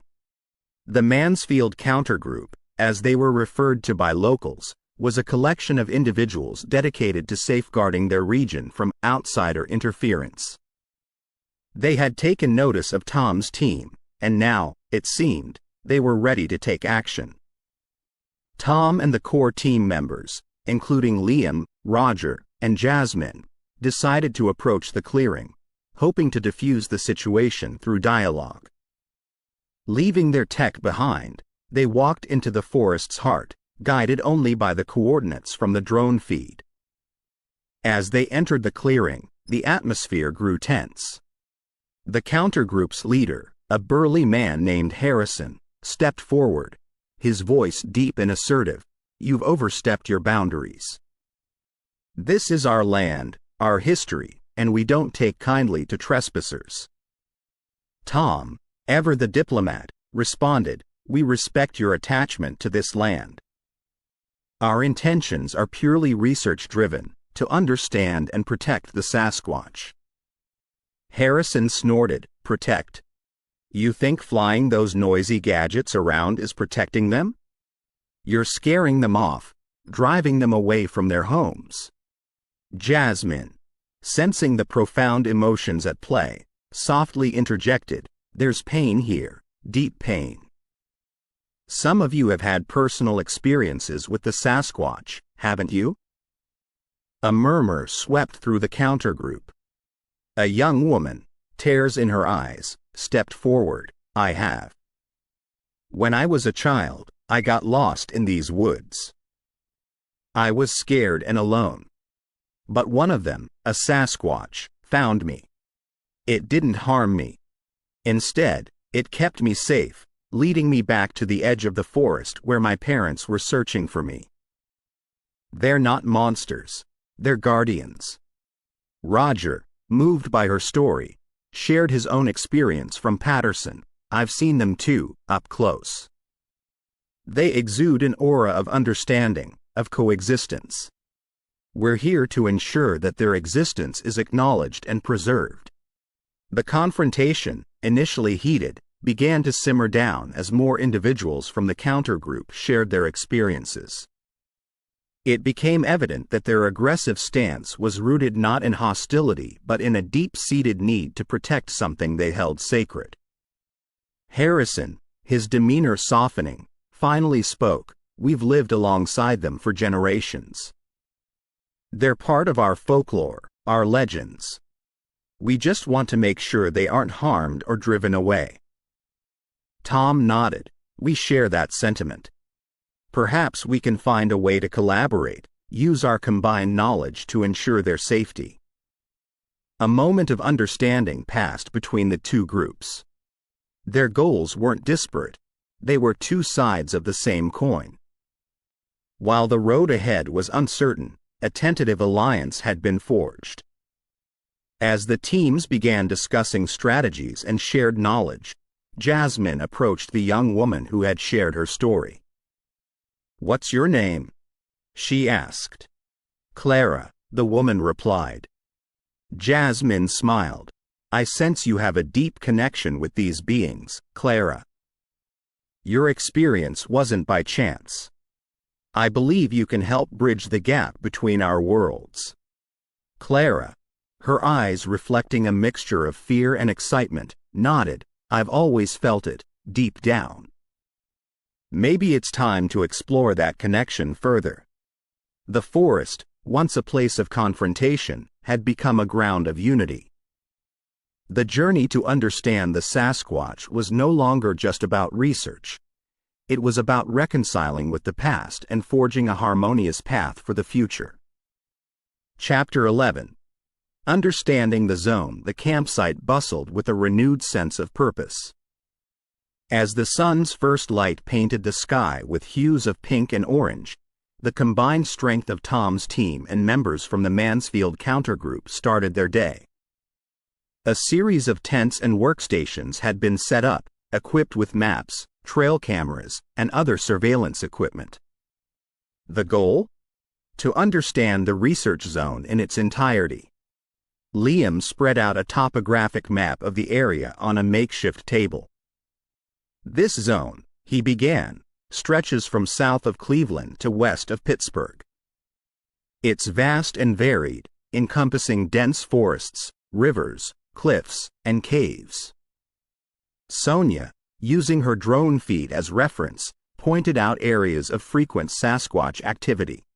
The Mansfield Countergroup, as they were referred to by locals, was a collection of individuals dedicated to safeguarding their region from outsider interference. They had taken notice of Tom's team, and now, it seemed, they were ready to take action. Tom and the core team members, including Liam, Roger, and Jasmine, decided to approach the clearing, hoping to defuse the situation through dialogue. Leaving their tech behind, they walked into the forest's heart, guided only by the coordinates from the drone feed. As they entered the clearing, the atmosphere grew tense. The countergroup's leader, a burly man named Harrison, stepped forward, his voice deep and assertive. "You've overstepped your boundaries. This is our land, our history, and we don't take kindly to trespassers." Tom, ever the diplomat, responded, "We respect your attachment to this land. Our intentions are purely research-driven, to understand and protect the Sasquatch." Harrison snorted, "Protect? You think flying those noisy gadgets around is protecting them? You're scaring them off, driving them away from their homes." Jasmine, sensing the profound emotions at play, softly interjected, "There's pain here, deep pain. Some of you have had personal experiences with the Sasquatch, haven't you?" A murmur swept through the countergroup. A young woman, tears in her eyes, stepped forward. "I have. When I was a child, I got lost in these woods. I was scared and alone. But one of them, a Sasquatch, found me. It didn't harm me. Instead, it kept me safe, leading me back to the edge of the forest where my parents were searching for me. They're not monsters, they're guardians." Roger, moved by her story, shared his own experience from Patterson. "I've seen them too, up close. They exude an aura of understanding, of coexistence. We're here to ensure that their existence is acknowledged and preserved." The confrontation, initially heated, began to simmer down as more individuals from the countergroup shared their experiences. It became evident that their aggressive stance was rooted not in hostility but in a deep-seated need to protect something they held sacred. Harrison, his demeanor softening, finally spoke. "We've lived alongside them for generations. They're part of our folklore, our legends. We just want to make sure they aren't harmed or driven away." Tom nodded. "We share that sentiment. Perhaps we can find a way to collaborate, use our combined knowledge to ensure their safety." A moment of understanding passed between the two groups. Their goals weren't disparate, they were two sides of the same coin. While the road ahead was uncertain, a tentative alliance had been forged. As the teams began discussing strategies and shared knowledge, Jasmine approached the young woman who had shared her story. "What's your name?" she asked. "Clara," the woman replied. Jasmine smiled. "I sense you have a deep connection with these beings, Clara. Your experience wasn't by chance. I believe you can help bridge the gap between our worlds." Clara, her eyes reflecting a mixture of fear and excitement, nodded. "I've always felt it, deep down. Maybe it's time to explore that connection further." The forest, once a place of confrontation, had become a ground of unity. The journey to understand the Sasquatch was no longer just about research. It was about reconciling with the past and forging a harmonious path for the future. Chapter 11. Understanding the zone. The campsite bustled with a renewed sense of purpose. As the sun's first light painted the sky with hues of pink and orange, the combined strength of Tom's team and members from the Mansfield countergroup started their day. A series of tents and workstations had been set up, equipped with maps, trail cameras, and other surveillance equipment. The goal? To understand the research zone in its entirety. Liam spread out a topographic map of the area on a makeshift table. "This zone," he began, "stretches from south of Cleveland to west of Pittsburgh. It's vast and varied, encompassing dense forests, rivers, cliffs, and caves." Sonia, using her drone feed as reference, pointed out areas of frequent Sasquatch activity.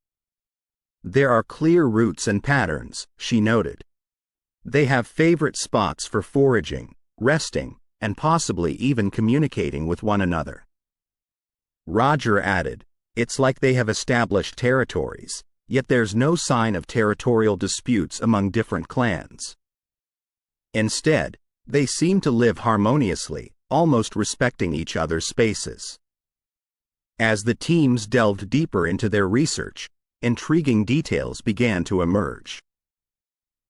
"There are clear routes and patterns," she noted. "They have favorite spots for foraging, resting, and possibly even communicating with one another." Roger added, "It's like they have established territories, yet there's no sign of territorial disputes among different clans. Instead, they seem to live harmoniously, almost respecting each other's spaces." As the teams delved deeper into their research, intriguing details began to emerge.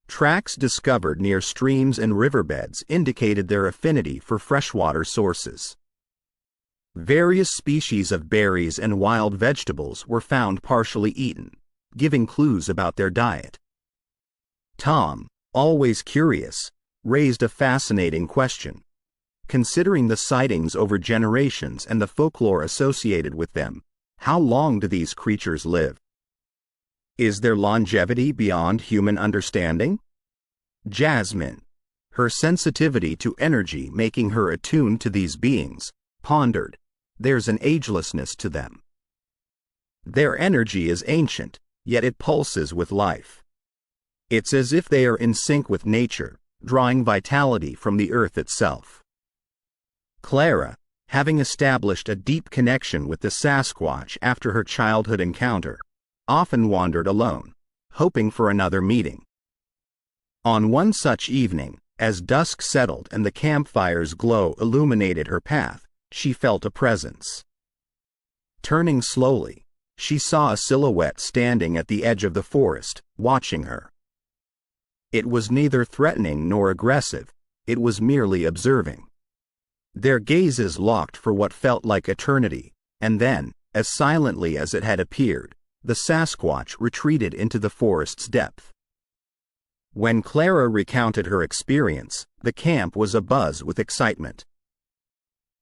Tracks discovered near streams and riverbeds indicated their affinity for freshwater sources. Various species of berries and wild vegetables were found partially eaten, giving clues about their diet. Tom, always curious, raised a fascinating question. Considering the sightings over generations and the folklore associated with them, how long do these creatures live? Is their longevity beyond human understanding? Jasmine, her sensitivity to energy making her attuned to these beings, pondered, "There's an agelessness to them. Their energy is ancient, yet it pulses with life. It's as if they are in sync with nature, drawing vitality from the earth itself." Clara, having established a deep connection with the Sasquatch after her childhood encounter, often wandered alone, hoping for another meeting. On one such evening, as dusk settled and the campfire's glow illuminated her path, she felt a presence. Turning slowly, she saw a silhouette standing at the edge of the forest, watching her. It was neither threatening nor aggressive, it was merely observing. Their gazes locked for what felt like eternity, and then, as silently as it had appeared, the Sasquatch retreated into the forest's depth. When Clara recounted her experience, the camp was abuzz with excitement.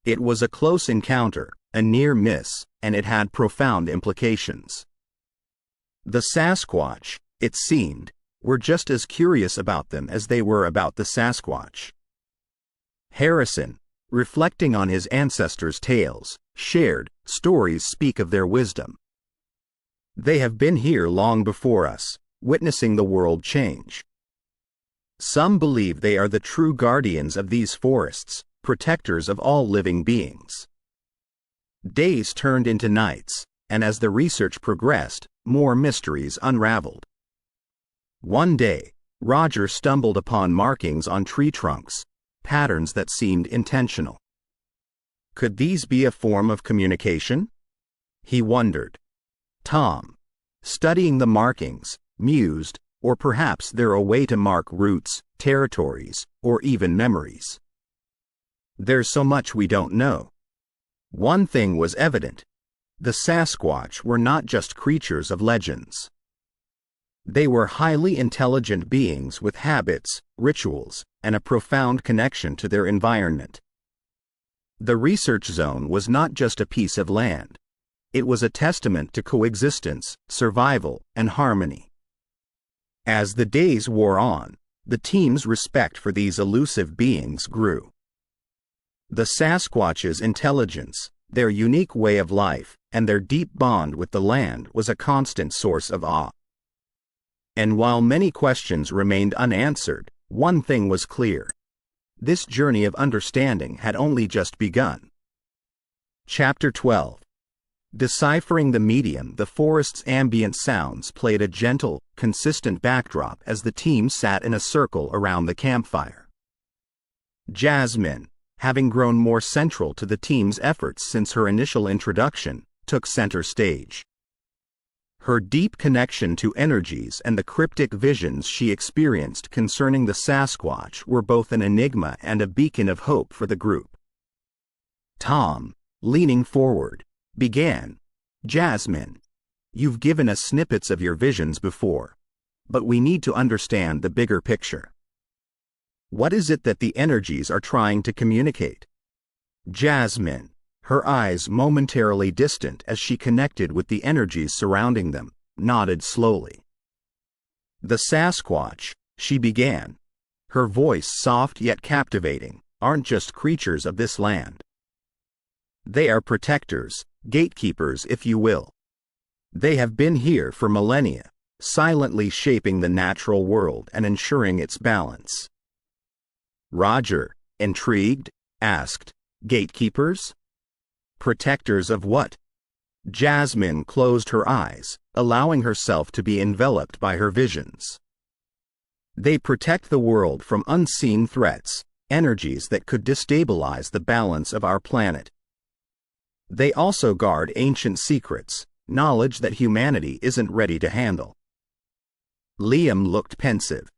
It was a close encounter, a near miss, and it had profound implications. The Sasquatch, it seemed, were just as curious about them as they were about the Sasquatch. Harrison, reflecting on his ancestors' tales, shared, "Stories speak of their wisdom. They have been here long before us, witnessing the world change. Some believe they are the true guardians of these forests, protectors of all living beings." Days turned into nights, and as the research progressed, more mysteries unraveled. One day, Roger stumbled upon markings on tree trunks, patterns that seemed intentional. Could these be a form of communication? He wondered. Tom, studying the markings, mused, or perhaps they're a way to mark routes, territories, or even memories. There's so much we don't know. One thing was evident. The Sasquatch were not just creatures of legends. They were highly intelligent beings with habits, rituals, and a profound connection to their environment. The research zone was not just a piece of land. It was a testament to coexistence, survival, and harmony. As the days wore on, the team's respect for these elusive beings grew. The Sasquatch's intelligence, their unique way of life, and their deep bond with the land was a constant source of awe. And while many questions remained unanswered, one thing was clear. This journey of understanding had only just begun. Chapter 12. Deciphering the medium. The forest's ambient sounds played a gentle, consistent backdrop as the team sat in a circle around the campfire. Jasmine, having grown more central to the team's efforts since her initial introduction, took center stage. Her deep connection to energies and the cryptic visions she experienced concerning the Sasquatch were both an enigma and a beacon of hope for the group. Tom, leaning forward, began, "Jasmine, you've given us snippets of your visions before, but we need to understand the bigger picture. What is it that the energies are trying to communicate?" Jasmine, her eyes momentarily distant as she connected with the energies surrounding them, nodded slowly. "The Sasquatch," she began, her voice soft yet captivating, "aren't just creatures of this land. They are protectors, gatekeepers if you will. They have been here for millennia, silently shaping the natural world and ensuring its balance." Roger, intrigued, asked, "Gatekeepers? Protectors of what?" Jasmine closed her eyes, allowing herself to be enveloped by her visions. "They protect the world from unseen threats, energies that could destabilize the balance of our planet. They also guard ancient secrets, knowledge that humanity isn't ready to handle." Liam looked pensive.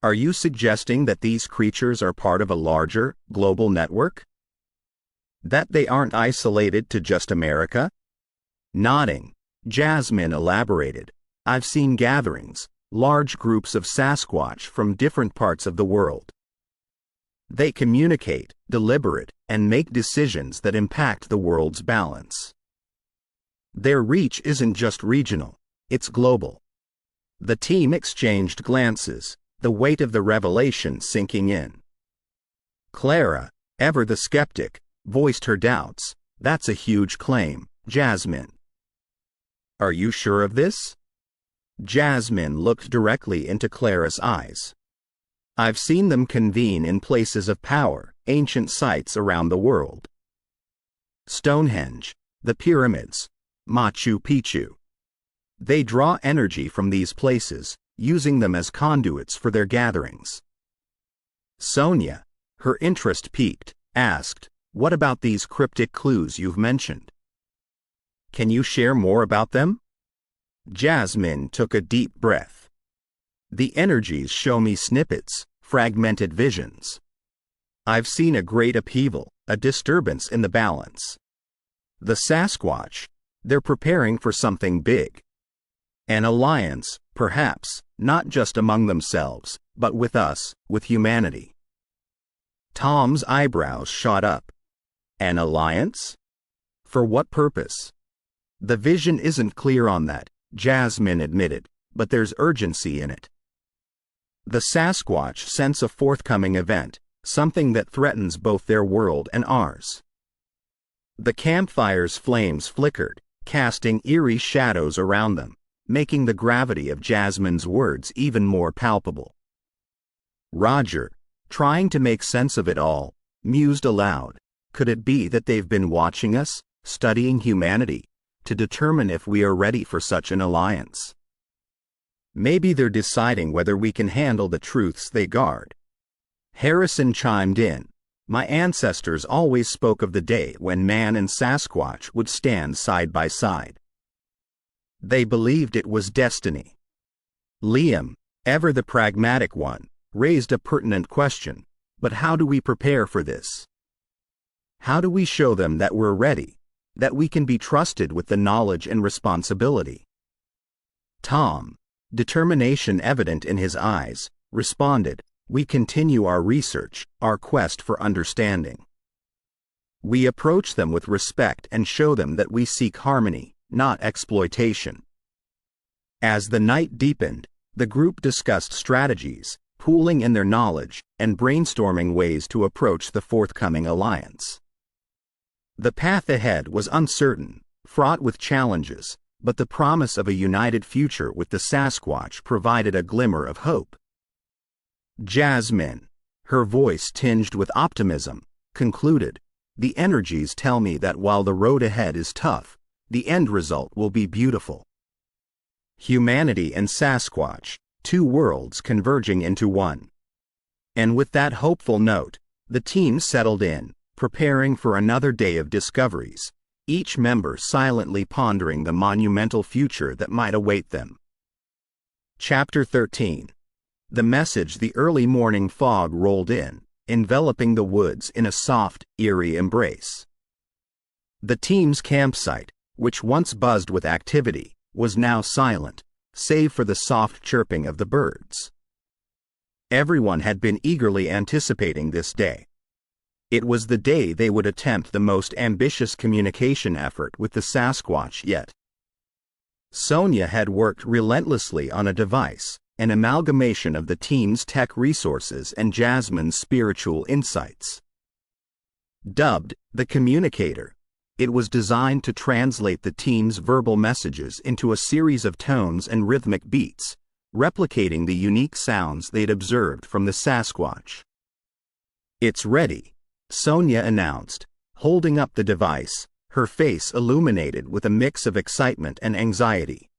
"Are you suggesting that these creatures are part of a larger, global network? That they aren't isolated to just America?" Nodding, Jasmine elaborated, "I've seen gatherings, large groups of Sasquatch from different parts of the world. They communicate, deliberate, and make decisions that impact the world's balance. Their reach isn't just regional, it's global." The team exchanged glances, the weight of the revelation sinking in. Clara, ever the skeptic, voiced her doubts. "That's a huge claim, Jasmine. Are you sure of this?" Jasmine looked directly into Clara's eyes. "I've seen them convene in places of power, ancient sites around the world. Stonehenge, the pyramids, Machu Picchu. They draw energy from these places, using them as conduits for their gatherings." Sonia, her interest piqued, asked, "What about these cryptic clues you've mentioned? Can you share more about them?" Jasmine took a deep breath. "The energies show me snippets, fragmented visions. I've seen a great upheaval, a disturbance in the balance. The Sasquatch, they're preparing for something big. An alliance, perhaps, not just among themselves, but with us, with humanity." Tom's eyebrows shot up. "An alliance? For what purpose?" "The vision isn't clear on that," Jasmine admitted, "but there's urgency in it. The Sasquatch sense a forthcoming event, something that threatens both their world and ours." The campfire's flames flickered, casting eerie shadows around them, making the gravity of Jasmine's words even more palpable. Roger, trying to make sense of it all, mused aloud. Could it be that they've been watching us, studying humanity, to determine if we are ready for such an alliance? Maybe they're deciding whether we can handle the truths they guard. Harrison chimed in. "My ancestors always spoke of the day when man and Sasquatch would stand side by side." They believed it was destiny. Liam, ever the pragmatic one, raised a pertinent question. But how do we prepare for this? How do we show them that we're ready, that we can be trusted with the knowledge and responsibility? Tom, determination evident in his eyes, responded, "We continue our research, our quest for understanding. We approach them with respect and show them that we seek harmony, not exploitation." As the night deepened, the group discussed strategies, pooling in their knowledge, and brainstorming ways to approach the forthcoming alliance. The path ahead was uncertain, fraught with challenges, but the promise of a united future with the Sasquatch provided a glimmer of hope. Jasmine, her voice tinged with optimism, concluded, "The energies tell me that while the road ahead is tough, the end result will be beautiful. Humanity and Sasquatch, two worlds converging into one." And with that hopeful note, the team settled in, preparing for another day of discoveries, each member silently pondering the monumental future that might await them. Chapter 13. The message. The early morning fog rolled in, enveloping the woods in a soft, eerie embrace. The team's campsite, which once buzzed with activity, was now silent, save for the soft chirping of the birds. Everyone had been eagerly anticipating this day. It was the day they would attempt the most ambitious communication effort with the Sasquatch yet. Sonia had worked relentlessly on a device, an amalgamation of the team's tech resources and Jasmine's spiritual insights. Dubbed the Communicator, it was designed to translate the team's verbal messages into a series of tones and rhythmic beats, replicating the unique sounds they'd observed from the Sasquatch. "It's ready," Sonia announced, holding up the device, her face illuminated with a mix of excitement and anxiety.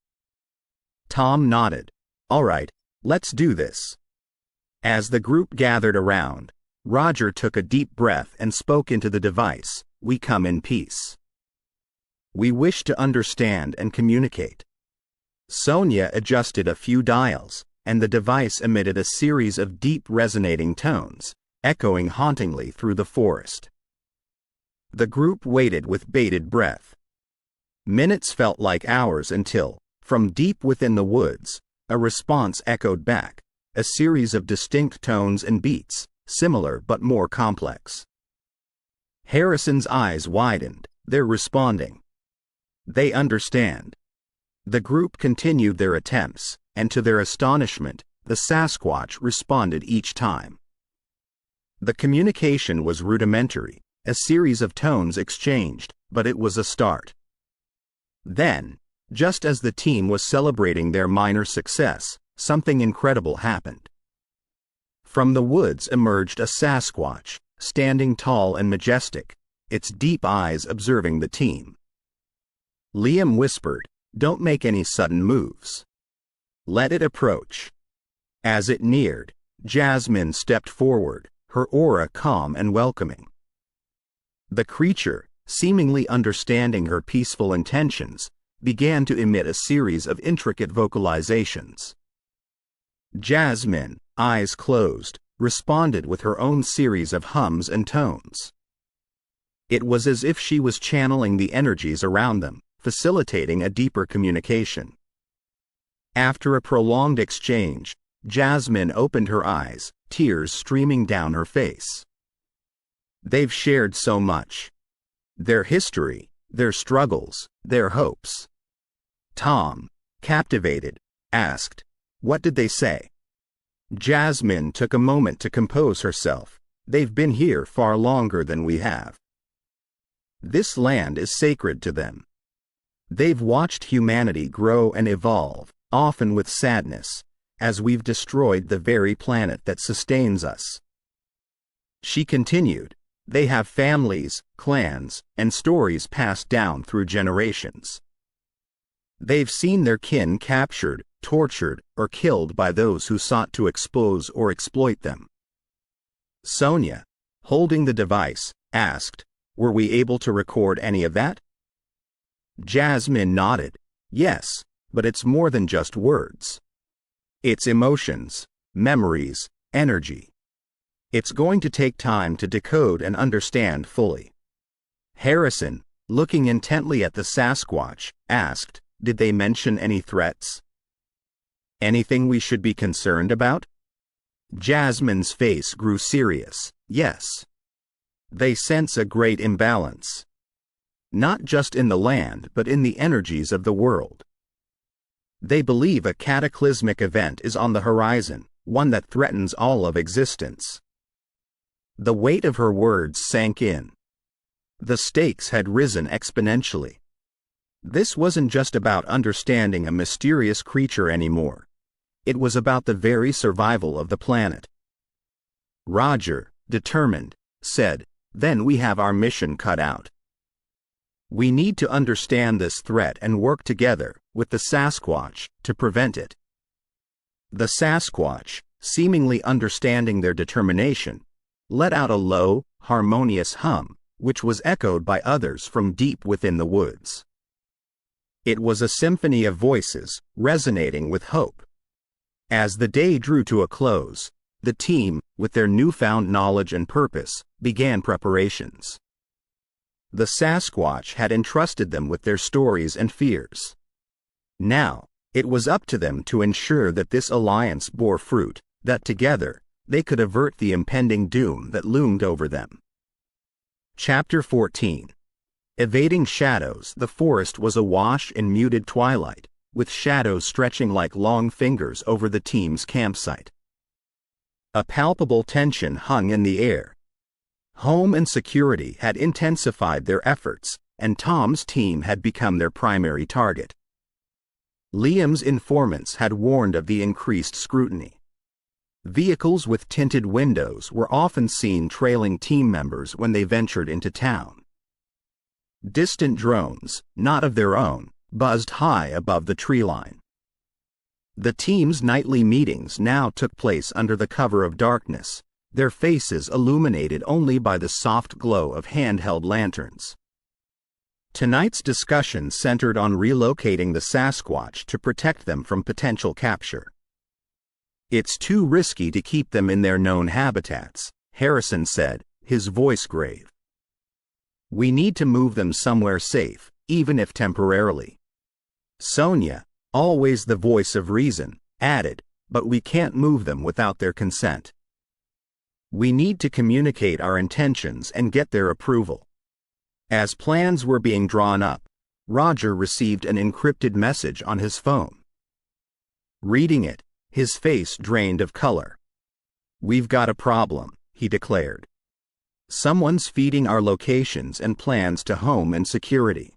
Tom nodded. "All right, let's do this." As the group gathered around, Roger took a deep breath and spoke into the device, "We come in peace. We wish to understand and communicate." Sonia adjusted a few dials, and the device emitted a series of deep resonating tones, echoing hauntingly through the forest. The group waited with bated breath. Minutes felt like hours until, from deep within the woods, a response echoed back, a series of distinct tones and beats, similar but more complex. Harrison's eyes widened. "They're responding. They understand." The group continued their attempts, and to their astonishment, the Sasquatch responded each time. The communication was rudimentary, a series of tones exchanged, but it was a start. Then, just as the team was celebrating their minor success, something incredible happened. From the woods emerged a Sasquatch, standing tall and majestic, its deep eyes observing the team. Liam whispered, "Don't make any sudden moves. Let it approach." As it neared, Jasmine stepped forward, her aura calm and welcoming. The creature, seemingly understanding her peaceful intentions, began to emit a series of intricate vocalizations. Jasmine, eyes closed, responded with her own series of hums and tones. It was as if she was channeling the energies around them, facilitating a deeper communication. After a prolonged exchange, Jasmine opened her eyes, tears streaming down her face. They've shared so much. Their history, their struggles, their hopes. Tom, captivated, asked, "What did they say?" Jasmine took a moment to compose herself. "They've been here far longer than we have. This land is sacred to them. They've watched humanity grow and evolve, often with sadness, as we've destroyed the very planet that sustains us." She continued, "They have families, clans, and stories passed down through generations. They've seen their kin captured, tortured, or killed by those who sought to expose or exploit them." Sonia, holding the device, asked, "Were we able to record any of that?" Jasmine nodded. "Yes, but it's more than just words. It's emotions, memories, energy. It's going to take time to decode and understand fully. Harrison, looking intently at the Sasquatch, asked, "Did they mention any threats? Anything we should be concerned about?" Jasmine's face grew serious. "Yes. They sense a great imbalance. Not just in the land, but in the energies of the world. They believe a cataclysmic event is on the horizon, one that threatens all of existence." The weight of her words sank in. The stakes had risen exponentially. This wasn't just about understanding a mysterious creature anymore. It was about the very survival of the planet. Roger, determined, said, "Then we have our mission cut out. We need to understand this threat and work together with the Sasquatch to prevent it." The Sasquatch, seemingly understanding their determination, let out a low, harmonious hum, which was echoed by others from deep within the woods. It was a symphony of voices, resonating with hope. As the day drew to a close, the team, with their newfound knowledge and purpose, began preparations. The Sasquatch had entrusted them with their stories and fears. Now, it was up to them to ensure that this alliance bore fruit, that together, they could avert the impending doom that loomed over them. Chapter 14. Evading shadows. The forest was awash in muted twilight, with shadows stretching like long fingers over the team's campsite. A palpable tension hung in the air. Home and security had intensified their efforts, and Tom's team had become their primary target. Liam's informants had warned of the increased scrutiny. Vehicles with tinted windows were often seen trailing team members when they ventured into town. Distant drones, not of their own, buzzed high above the tree line. The team's nightly meetings now took place under the cover of darkness, their faces illuminated only by the soft glow of handheld lanterns. Tonight's discussion centered on relocating the Sasquatch to protect them from potential capture. "It's too risky to keep them in their known habitats," Harrison said, his voice grave. "We need to move them somewhere safe, even if temporarily." Sonia, always the voice of reason, added, "But we can't move them without their consent. We need to communicate our intentions and get their approval." As plans were being drawn up, Roger received an encrypted message on his phone. Reading it, his face drained of color. "We've got a problem," he declared. "Someone's feeding our locations and plans to home and security."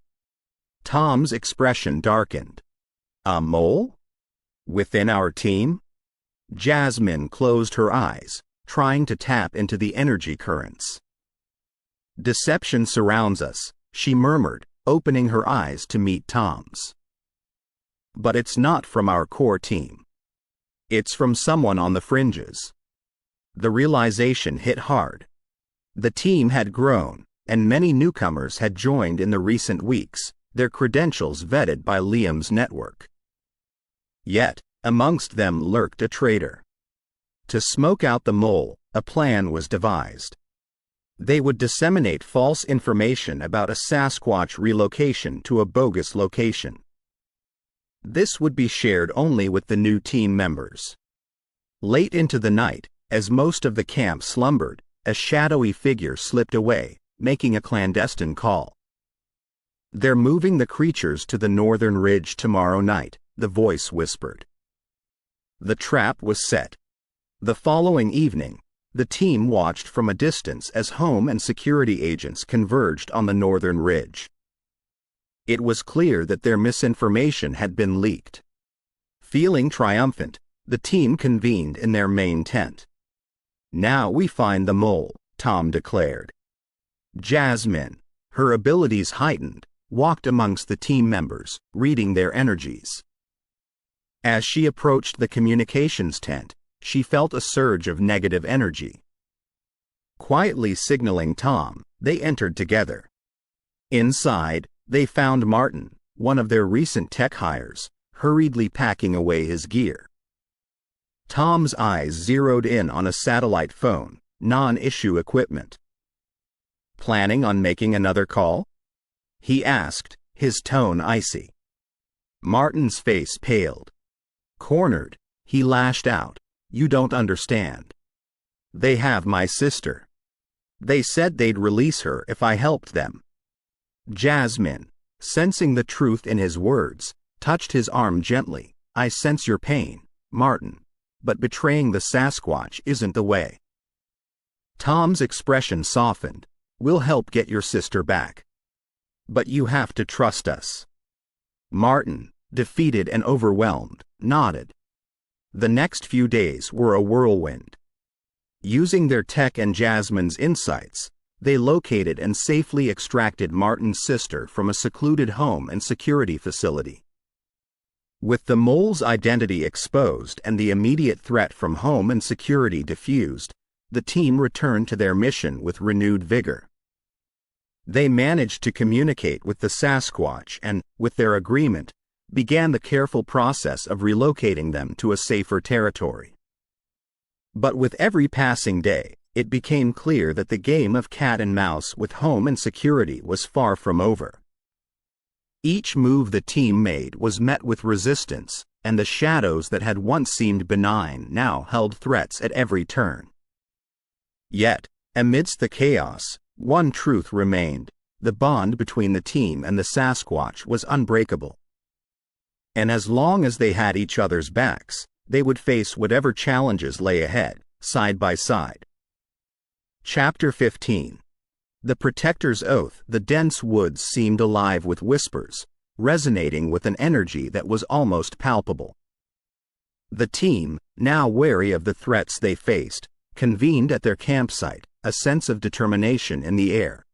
Tom's expression darkened. "A mole? Within our team?" Jasmine closed her eyes, trying to tap into the energy currents. "Deception surrounds us," she murmured, opening her eyes to meet Tom's. "But it's not from our core team. It's from someone on the fringes." The realization hit hard. The team had grown, and many newcomers had joined in the recent weeks, their credentials vetted by Liam's network. Yet, amongst them lurked a traitor. To smoke out the mole, a plan was devised. They would disseminate false information about a Sasquatch relocation to a bogus location. This would be shared only with the new team members. Late into the night, as most of the camp slumbered, a shadowy figure slipped away, making a clandestine call. "They're moving the creatures to the northern ridge tomorrow night," the voice whispered. The trap was set. The following evening, the team watched from a distance as home and security agents converged on the northern ridge. It was clear that their misinformation had been leaked. Feeling triumphant, the team convened in their main tent. "Now we find the mole," Tom declared. Jasmine, her abilities heightened, walked amongst the team members, reading their energies. As she approached the communications tent, she felt a surge of negative energy. Quietly signaling Tom, they entered together. Inside, they found Martin, one of their recent tech hires, hurriedly packing away his gear. Tom's eyes zeroed in on a satellite phone, non-issue equipment. "Planning on making another call?" he asked, his tone icy. Martin's face paled. Cornered, he lashed out, "You don't understand. They have my sister. They said they'd release her if I helped them." Jasmine, sensing the truth in his words, touched his arm gently. "I sense your pain, Martin, but betraying the Sasquatch isn't the way." Tom's expression softened. "We'll help get your sister back. But you have to trust us." Martin, defeated and overwhelmed, nodded. The next few days were a whirlwind. Using their tech and Jasmine's insights, they located and safely extracted Martin's sister from a secluded home and security facility. With the mole's identity exposed and the immediate threat from home and security diffused, the team returned to their mission with renewed vigor. They managed to communicate with the Sasquatch and, with their agreement, began the careful process of relocating them to a safer territory. But with every passing day, it became clear that the game of cat and mouse with home and security was far from over. Each move the team made was met with resistance, and the shadows that had once seemed benign now held threats at every turn. Yet, amidst the chaos, one truth remained: the bond between the team and the Sasquatch was unbreakable. And as long as they had each other's backs, they would face whatever challenges lay ahead, side by side. Chapter 15. The Protector's Oath. The dense woods seemed alive with whispers, resonating with an energy that was almost palpable. The team, now wary of the threats they faced, convened at their campsite, a sense of determination in the air.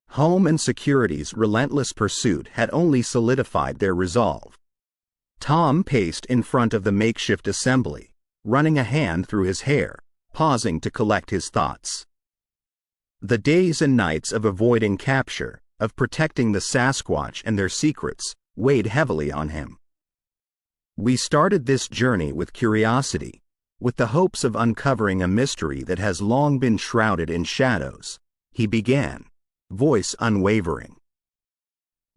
Home and security's relentless pursuit had only solidified their resolve. Tom paced in front of the makeshift assembly, running a hand through his hair, pausing to collect his thoughts. The days and nights of avoiding capture, of protecting the Sasquatch and their secrets, weighed heavily on him. "We started this journey with curiosity, with the hopes of uncovering a mystery that has long been shrouded in shadows," he began, voice unwavering.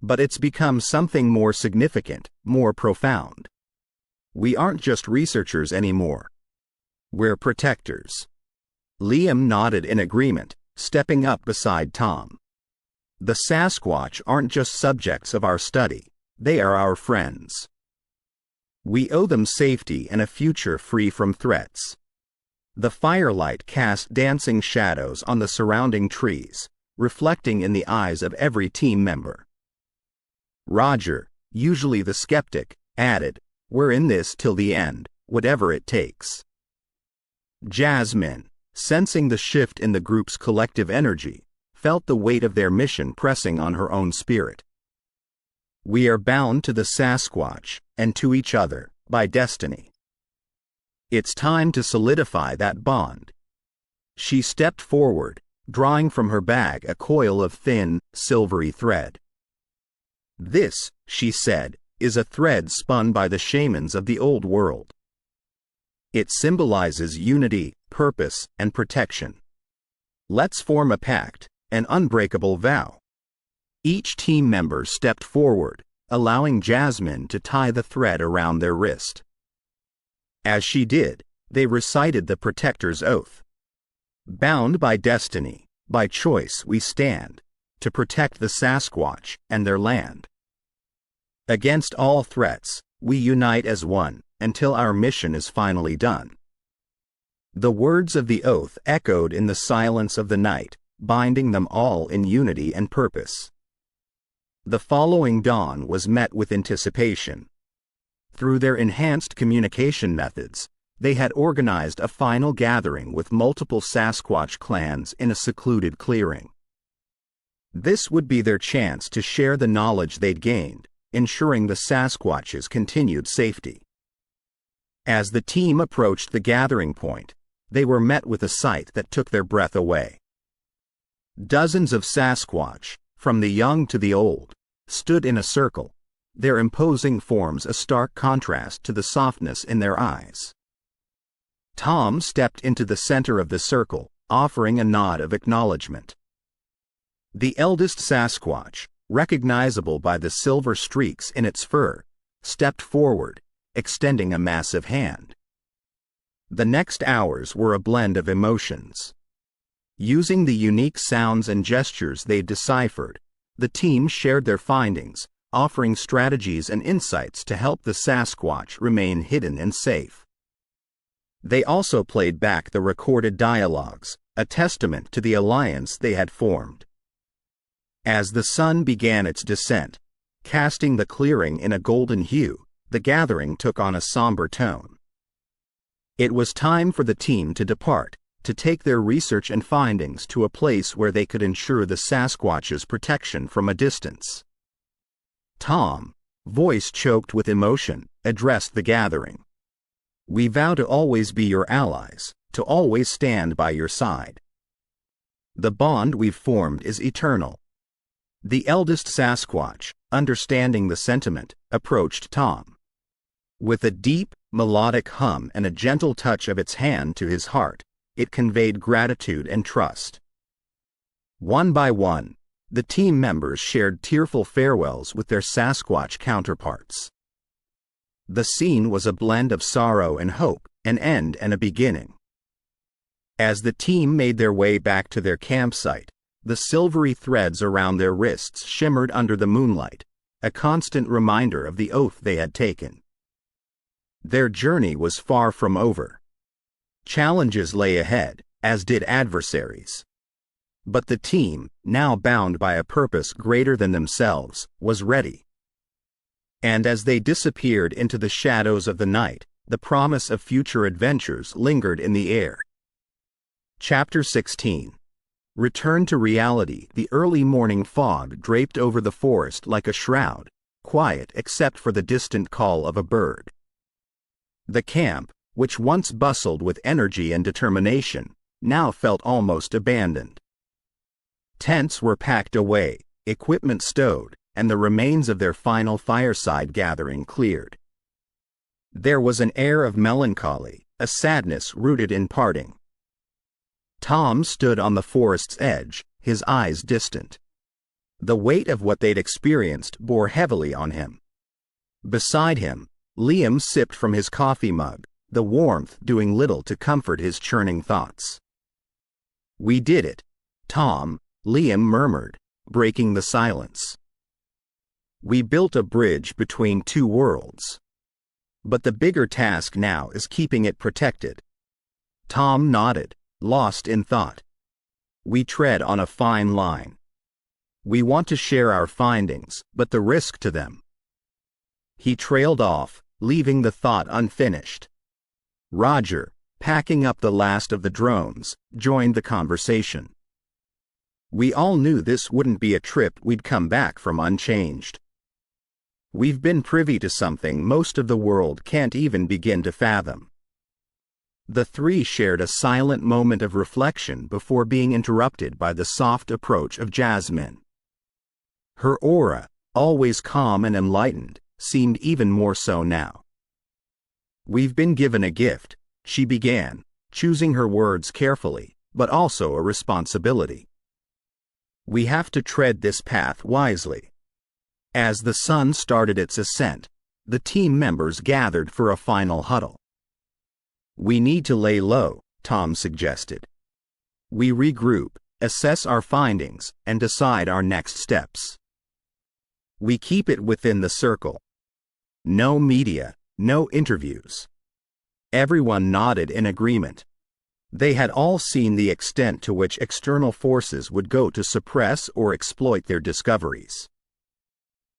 "But it's become something more significant, more profound. We aren't just researchers anymore. We're protectors." Liam nodded in agreement, stepping up beside Tom. "The Sasquatch aren't just subjects of our study, they are our friends. We owe them safety and a future free from threats." The firelight cast dancing shadows on the surrounding trees, reflecting in the eyes of every team member. Roger, usually the skeptic, added, "We're in this till the end, whatever it takes." Jasmine, sensing the shift in the group's collective energy, felt the weight of their mission pressing on her own spirit. "We are bound to the Sasquatch, and to each other, by destiny. It's time to solidify that bond." She stepped forward, drawing from her bag a coil of thin, silvery thread. "This," she said, "is a thread spun by the shamans of the old world. It symbolizes unity, purpose, and protection. Let's form a pact, an unbreakable vow." Each team member stepped forward, allowing Jasmine to tie the thread around their wrist. As she did, they recited the Protector's Oath. "Bound by destiny, by choice we stand, to protect the Sasquatch and their land. Against all threats, we unite as one, until our mission is finally done." The words of the oath echoed in the silence of the night, binding them all in unity and purpose. The following dawn was met with anticipation. Through their enhanced communication methods, they had organized a final gathering with multiple Sasquatch clans in a secluded clearing. This would be their chance to share the knowledge they'd gained, ensuring the Sasquatch's continued safety. As the team approached the gathering point, they were met with a sight that took their breath away. Dozens of Sasquatch, from the young to the old, stood in a circle, their imposing forms a stark contrast to the softness in their eyes. Tom stepped into the center of the circle, offering a nod of acknowledgement. The eldest Sasquatch, recognizable by the silver streaks in its fur, stepped forward, extending a massive hand. The next hours were a blend of emotions. Using the unique sounds and gestures they deciphered, the team shared their findings, offering strategies and insights to help the Sasquatch remain hidden and safe. They also played back the recorded dialogues, a testament to the alliance they had formed. As the sun began its descent, casting the clearing in a golden hue, the gathering took on a somber tone. It was time for the team to depart, to take their research and findings to a place where they could ensure the Sasquatch's protection from a distance. Tom, voice choked with emotion, addressed the gathering. "We vow to always be your allies, to always stand by your side. The bond we've formed is eternal." The eldest Sasquatch, understanding the sentiment, approached Tom. With a deep, melodic hum and a gentle touch of its hand to his heart, it conveyed gratitude and trust. One by one, the team members shared tearful farewells with their Sasquatch counterparts. The scene was a blend of sorrow and hope, an end and a beginning. As the team made their way back to their campsite, the silvery threads around their wrists shimmered under the moonlight, a constant reminder of the oath they had taken. Their journey was far from over. Challenges lay ahead, as did adversaries. But the team, now bound by a purpose greater than themselves, was ready. And as they disappeared into the shadows of the night, the promise of future adventures lingered in the air. Chapter 16. Return to reality. The early morning fog draped over the forest like a shroud, quiet except for the distant call of a bird. The camp, which once bustled with energy and determination, now felt almost abandoned. Tents were packed away, equipment stowed, and the remains of their final fireside gathering cleared. There was an air of melancholy, a sadness rooted in parting. Tom stood on the forest's edge, his eyes distant. The weight of what they'd experienced bore heavily on him. Beside him, Liam sipped from his coffee mug, the warmth doing little to comfort his churning thoughts. "We did it, Tom," Liam murmured, breaking the silence. "We built a bridge between two worlds. But the bigger task now is keeping it protected." Tom nodded, lost in thought. "We tread on a fine line. We want to share our findings, but the risk to them." He trailed off, leaving the thought unfinished. Roger, packing up the last of the drones, joined the conversation. "We all knew this wouldn't be a trip we'd come back from unchanged. We've been privy to something most of the world can't even begin to fathom." The three shared a silent moment of reflection before being interrupted by the soft approach of Jasmine. Her aura, always calm and enlightened, seemed even more so now. "We've been given a gift," she began, choosing her words carefully, but also a responsibility. "We have to tread this path wisely." As the sun started its ascent, the team members gathered for a final huddle. "We need to lay low," Tom suggested. "We regroup, assess our findings, and decide our next steps. We keep it within the circle. No media, no interviews." Everyone nodded in agreement. They had all seen the extent to which external forces would go to suppress or exploit their discoveries.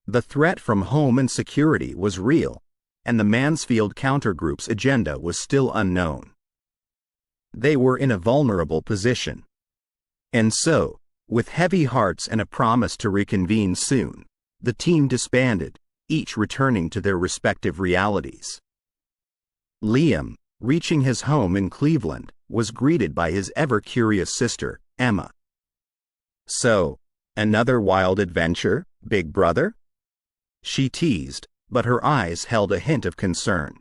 The threat from home and security was real, and the Mansfield countergroup's agenda was still unknown. They were in a vulnerable position. And so, with heavy hearts and a promise to reconvene soon, the team disbanded, each returning to their respective realities. Liam, reaching his home in Cleveland, was greeted by his ever-curious sister, Emma. "So, another wild adventure, big brother?" she teased, but her eyes held a hint of concern.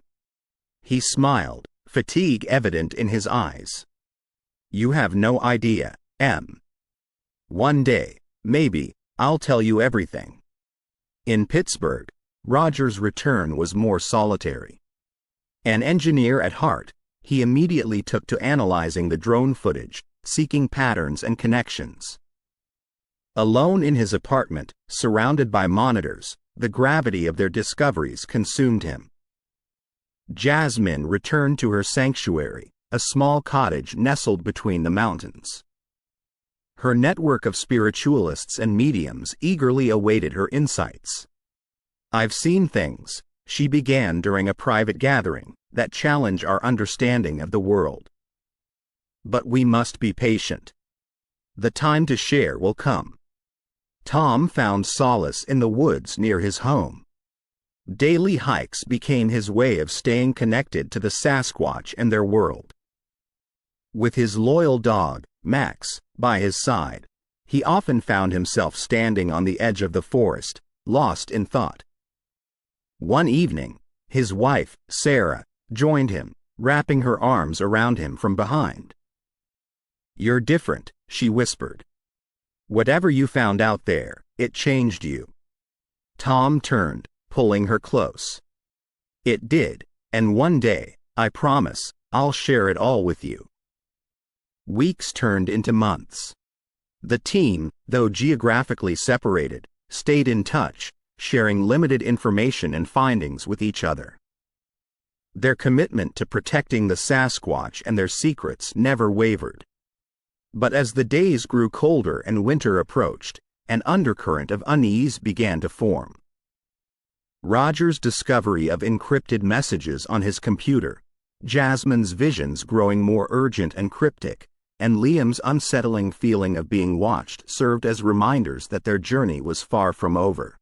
He smiled, fatigue evident in his eyes. You have no idea, Em. One day, maybe, I'll tell you everything. In Pittsburgh, Roger's return was more solitary. An engineer at heart, he immediately took to analyzing the drone footage, seeking patterns and connections. Alone in his apartment, surrounded by monitors, the gravity of their discoveries consumed him. Jasmine returned to her sanctuary, a small cottage nestled between the mountains. Her network of spiritualists and mediums eagerly awaited her insights. I've seen things, she began during a private gathering, that challenge our understanding of the world. But we must be patient. The time to share will come. Tom found solace in the woods near his home. Daily hikes became his way of staying connected to the Sasquatch and their world. With his loyal dog, Max, by his side, he often found himself standing on the edge of the forest, lost in thought. One evening, his wife, Sarah, joined him, wrapping her arms around him from behind. "You're different," she whispered. "Whatever you found out there, it changed you." Tom turned, pulling her close. "It did, and one day, I promise, I'll share it all with you." Weeks turned into months. The team, though geographically separated, stayed in touch, sharing limited information and findings with each other. Their commitment to protecting the Sasquatch and their secrets never wavered. But as the days grew colder and winter approached, an undercurrent of unease began to form. Roger's discovery of encrypted messages on his computer, Jasmine's visions growing more urgent and cryptic, and Liam's unsettling feeling of being watched served as reminders that their journey was far from over.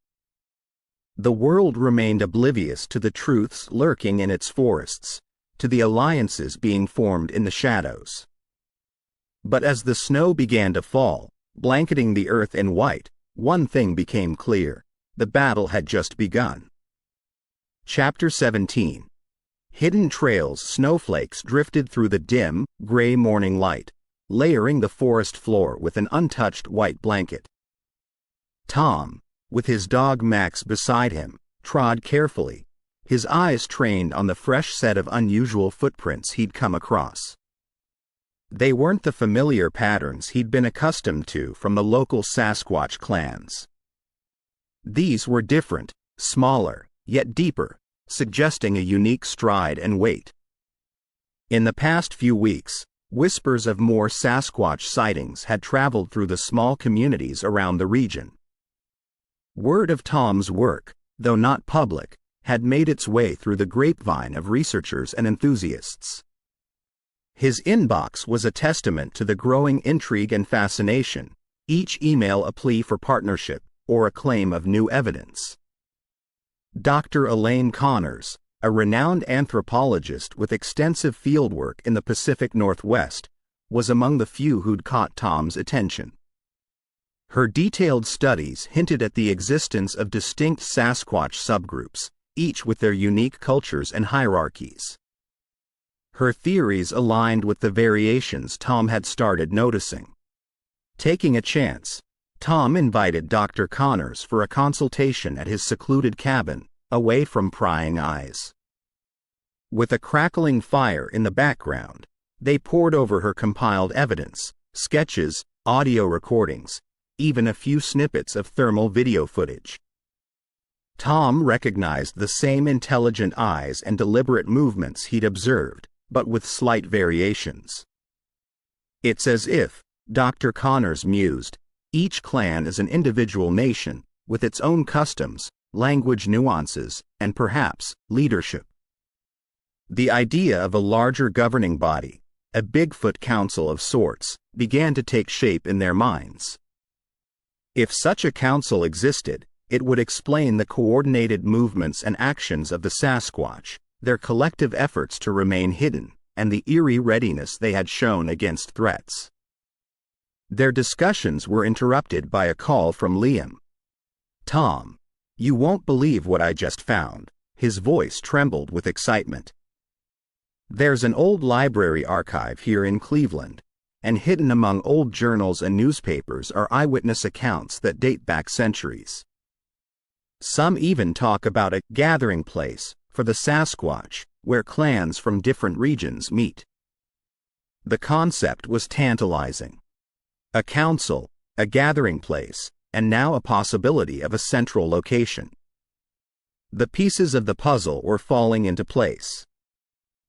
The world remained oblivious to the truths lurking in its forests, to the alliances being formed in the shadows. But as the snow began to fall, blanketing the earth in white, one thing became clear: the battle had just begun. Chapter 17. Hidden trails. Snowflakes drifted through the dim, gray morning light, layering the forest floor with an untouched white blanket. Tom, with his dog Max beside him, trod carefully, his eyes trained on the fresh set of unusual footprints he'd come across. They weren't the familiar patterns he'd been accustomed to from the local Sasquatch clans. These were different, smaller, yet deeper, suggesting a unique stride and weight. In the past few weeks, whispers of more Sasquatch sightings had traveled through the small communities around the region. Word of Tom's work, though not public, had made its way through the grapevine of researchers and enthusiasts. His inbox was a testament to the growing intrigue and fascination, each email a plea for partnership or a claim of new evidence. Dr. Elaine Connors, a renowned anthropologist with extensive fieldwork in the Pacific Northwest, was among the few who'd caught Tom's attention. Her detailed studies hinted at the existence of distinct Sasquatch subgroups, each with their unique cultures and hierarchies. Her theories aligned with the variations Tom had started noticing. Taking a chance, Tom invited Dr. Connors for a consultation at his secluded cabin, away from prying eyes. With a crackling fire in the background, they pored over her compiled evidence, sketches, audio recordings, even a few snippets of thermal video footage. Tom recognized the same intelligent eyes and deliberate movements he'd observed, but with slight variations. "It's as if," Dr. Connors mused, "each clan is an individual nation, with its own customs, language nuances, and perhaps, leadership." The idea of a larger governing body, a Bigfoot council of sorts, began to take shape in their minds. If such a council existed, it would explain the coordinated movements and actions of the Sasquatch, their collective efforts to remain hidden, and the eerie readiness they had shown against threats. Their discussions were interrupted by a call from Liam. "Tom, "You won't believe what I just found." His voice trembled with excitement. "There's an old library archive here in Cleveland, and hidden among old journals and newspapers are eyewitness accounts that date back centuries. Some even talk about a gathering place for the Sasquatch, where clans from different regions meet." The concept was tantalizing. A council, a gathering place, and now a possibility of a central location. The pieces of the puzzle were falling into place.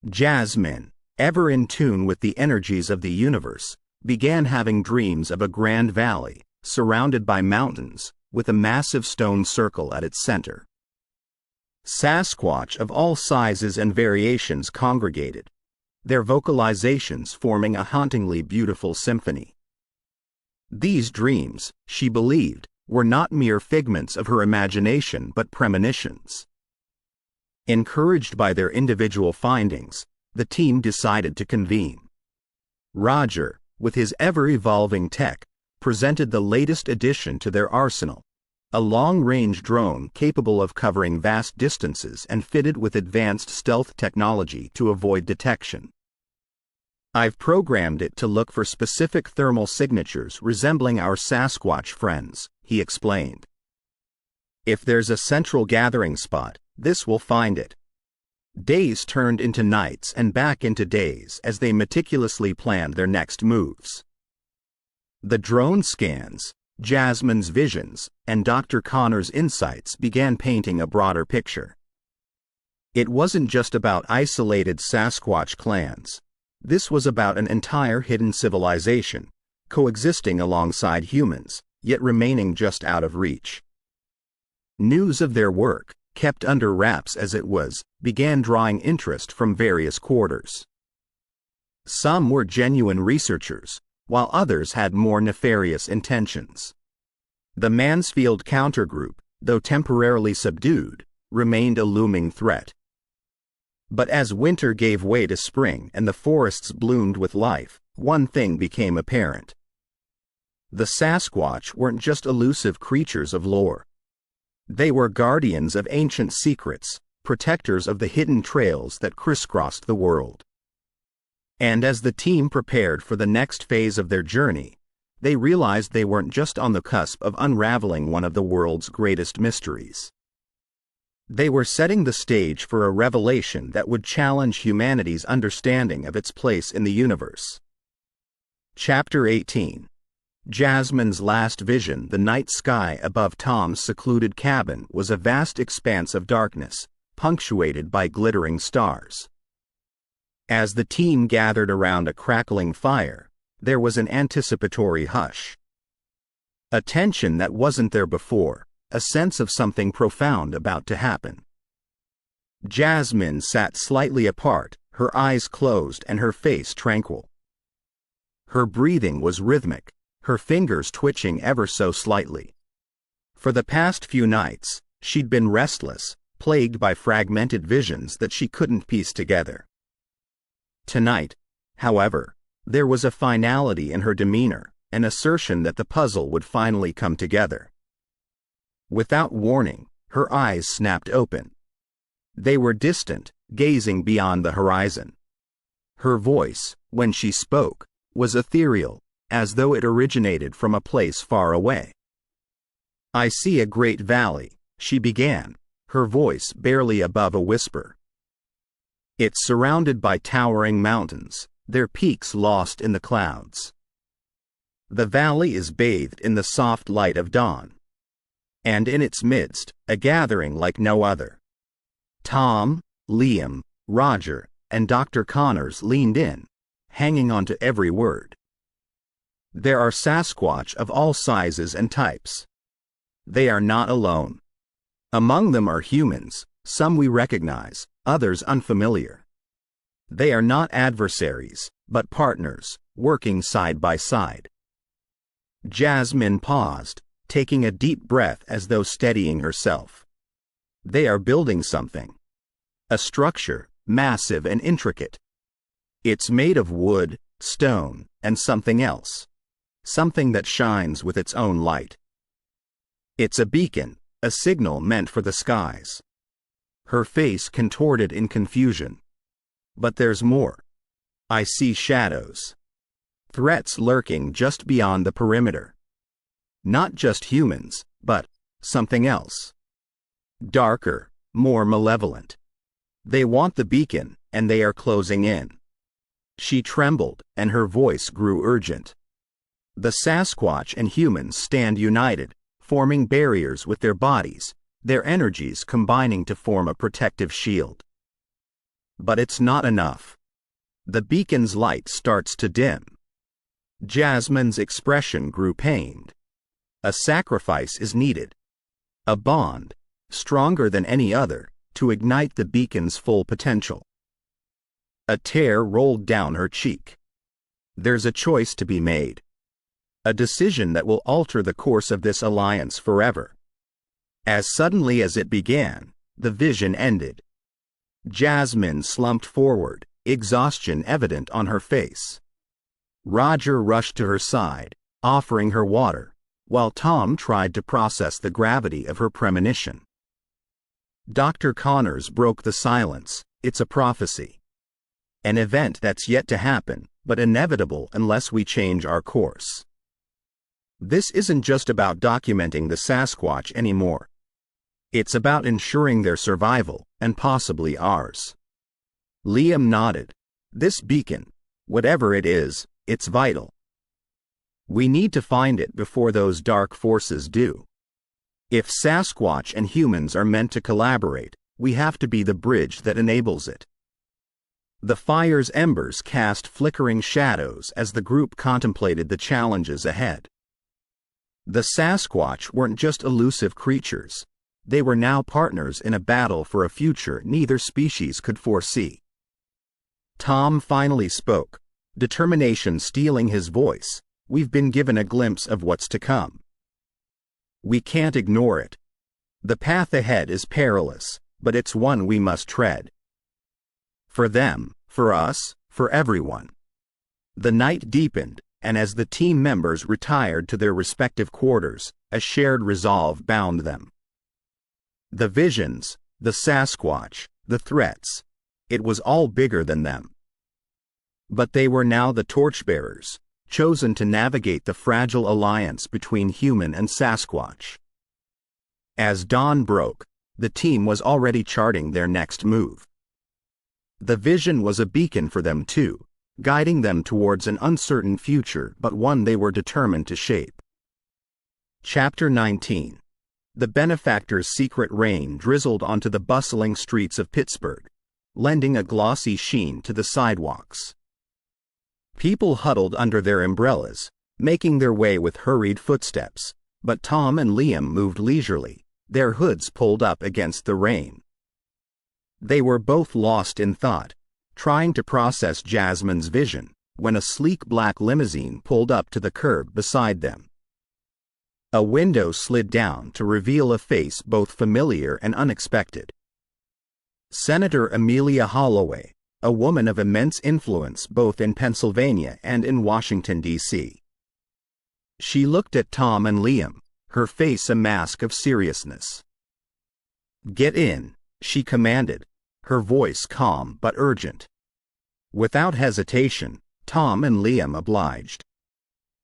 Jasmine, ever in tune with the energies of the universe, began having dreams of a grand valley, surrounded by mountains, with a massive stone circle at its center. Sasquatch of all sizes and variations congregated, their vocalizations forming a hauntingly beautiful symphony. These dreams, she believed, were not mere figments of her imagination but premonitions. Encouraged by their individual findings, the team decided to convene. Roger, with his ever-evolving tech, presented the latest addition to their arsenal, a long-range drone capable of covering vast distances and fitted with advanced stealth technology to avoid detection. "I've programmed it to look for specific thermal signatures resembling our Sasquatch friends," he explained. "If there's a central gathering spot, this will find it." Days turned into nights and back into days as they meticulously planned their next moves. The drone scans, Jasmine's visions, and Dr. Connor's insights began painting a broader picture. It wasn't just about isolated Sasquatch clans. This was about an entire hidden civilization, coexisting alongside humans, yet remaining just out of reach. News of their work, kept under wraps as it was, began drawing interest from various quarters. Some were genuine researchers, while others had more nefarious intentions. The Mansfield countergroup, though temporarily subdued, remained a looming threat. But as winter gave way to spring and the forests bloomed with life, one thing became apparent. The Sasquatch weren't just elusive creatures of lore. They were guardians of ancient secrets, protectors of the hidden trails that crisscrossed the world. And as the team prepared for the next phase of their journey, they realized they weren't just on the cusp of unraveling one of the world's greatest mysteries. They were setting the stage for a revelation that would challenge humanity's understanding of its place in the universe. Chapter 18. Jasmine's last vision. The night sky above Tom's secluded cabin was a vast expanse of darkness, punctuated by glittering stars. As the team gathered around a crackling fire, there was an anticipatory hush. A tension that wasn't there before, a sense of something profound about to happen. Jasmine sat slightly apart, her eyes closed and her face tranquil. Her breathing was rhythmic, her fingers twitching ever so slightly. For the past few nights, she'd been restless, plagued by fragmented visions that she couldn't piece together. Tonight, however, there was a finality in her demeanor, an assertion that the puzzle would finally come together. Without warning, her eyes snapped open. They were distant, gazing beyond the horizon. Her voice, when she spoke, was ethereal, as though it originated from a place far away. "I see a great valley," she began, her voice barely above a whisper. "It's surrounded by towering mountains, their peaks lost in the clouds. The valley is bathed in the soft light of dawn. And in its midst, a gathering like no other." Tom, Liam, Roger, and Dr. Connors leaned in, hanging on to every word. "There are Sasquatch of all sizes and types. They are not alone. Among them are humans, some we recognize, others unfamiliar. They are not adversaries, but partners, working side by side." Jasmine paused, taking a deep breath as though steadying herself. "They are building something. A structure, massive and intricate. It's made of wood, stone, and something else. Something that shines with its own light. It's a beacon, a signal meant for the skies. Her face contorted in confusion. But there's more. I see shadows. Threats lurking just beyond the perimeter. Not just humans, but something else. Darker, more malevolent. They want the beacon, and they are closing in. She trembled, and her voice grew urgent. The Sasquatch and humans stand united, forming barriers with their bodies, their energies combining to form a protective shield. But it's not enough. The beacon's light starts to dim. Jasmine's expression grew pained. A sacrifice is needed. A bond, stronger than any other, to ignite the beacon's full potential. A tear rolled down her cheek. There's a choice to be made. A decision that will alter the course of this alliance forever. As suddenly as it began, the vision ended. Jasmine slumped forward, exhaustion evident on her face. Roger rushed to her side, offering her water, while Tom tried to process the gravity of her premonition. Dr. Connors broke the silence. It's a prophecy. An event that's yet to happen, but inevitable unless we change our course. This isn't just about documenting the Sasquatch anymore. It's about ensuring their survival, and possibly ours. Liam nodded. This beacon, whatever it is, it's vital. We need to find it before those dark forces do. If Sasquatch and humans are meant to collaborate, we have to be the bridge that enables it. The fire's embers cast flickering shadows as the group contemplated the challenges ahead. The Sasquatch weren't just elusive creatures. They were now partners in a battle for a future neither species could foresee. Tom finally spoke, determination stealing his voice. We've been given a glimpse of what's to come. We can't ignore it. The path ahead is perilous, but it's one we must tread. For them, for us, for everyone. The night deepened, and as the team members retired to their respective quarters, a shared resolve bound them. The visions, the Sasquatch, the threats, it was all bigger than them. But they were now the torchbearers, chosen to navigate the fragile alliance between human and Sasquatch. As dawn broke, the team was already charting their next move. The vision was a beacon for them too, guiding them towards an uncertain future but one they were determined to shape. Chapter 19. The benefactor's secret rain drizzled onto the bustling streets of Pittsburgh, lending a glossy sheen to the sidewalks. People huddled under their umbrellas, making their way with hurried footsteps, but Tom and Liam moved leisurely, their hoods pulled up against the rain. They were both lost in thought, trying to process Jasmine's vision, when a sleek black limousine pulled up to the curb beside them. A window slid down to reveal a face both familiar and unexpected. Senator Amelia Holloway, a woman of immense influence both in Pennsylvania and in Washington, D.C. She looked at Tom and Liam, her face a mask of seriousness. "Get in," she commanded, her voice calm but urgent. Without hesitation, Tom and Liam obliged.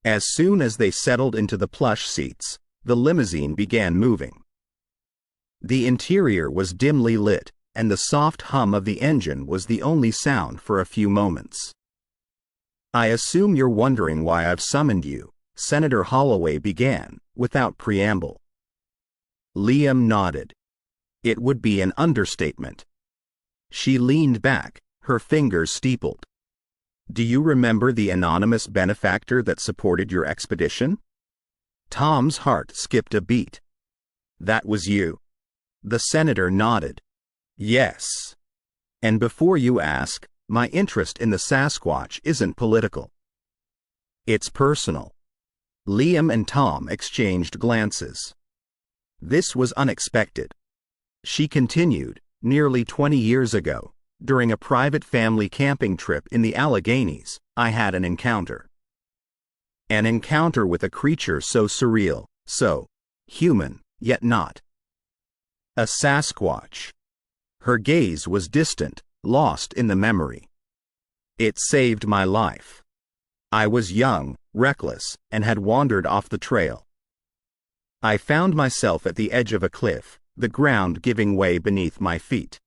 As soon as they settled into the plush seats, the limousine began moving. The interior was dimly lit, and the soft hum of the engine was the only sound for a few moments. "I assume you're wondering why I've summoned you," Senator Holloway began, without preamble. Liam nodded. It would be an understatement. She leaned back, her fingers steepled. "Do you remember the anonymous benefactor that supported your expedition?" Tom's heart skipped a beat. "That was you." The senator nodded. "Yes. And before you ask, my interest in the Sasquatch isn't political. It's personal." Liam and Tom exchanged glances. This was unexpected. She continued, "Nearly 20 years ago, during a private family camping trip in the Alleghenies, I had an encounter. An encounter with a creature so surreal, so human, yet not. A Sasquatch. Her gaze was distant, lost in the memory. It saved my life. I was young, reckless, and had wandered off the trail. I found myself at the edge of a cliff, the ground giving way beneath my feet.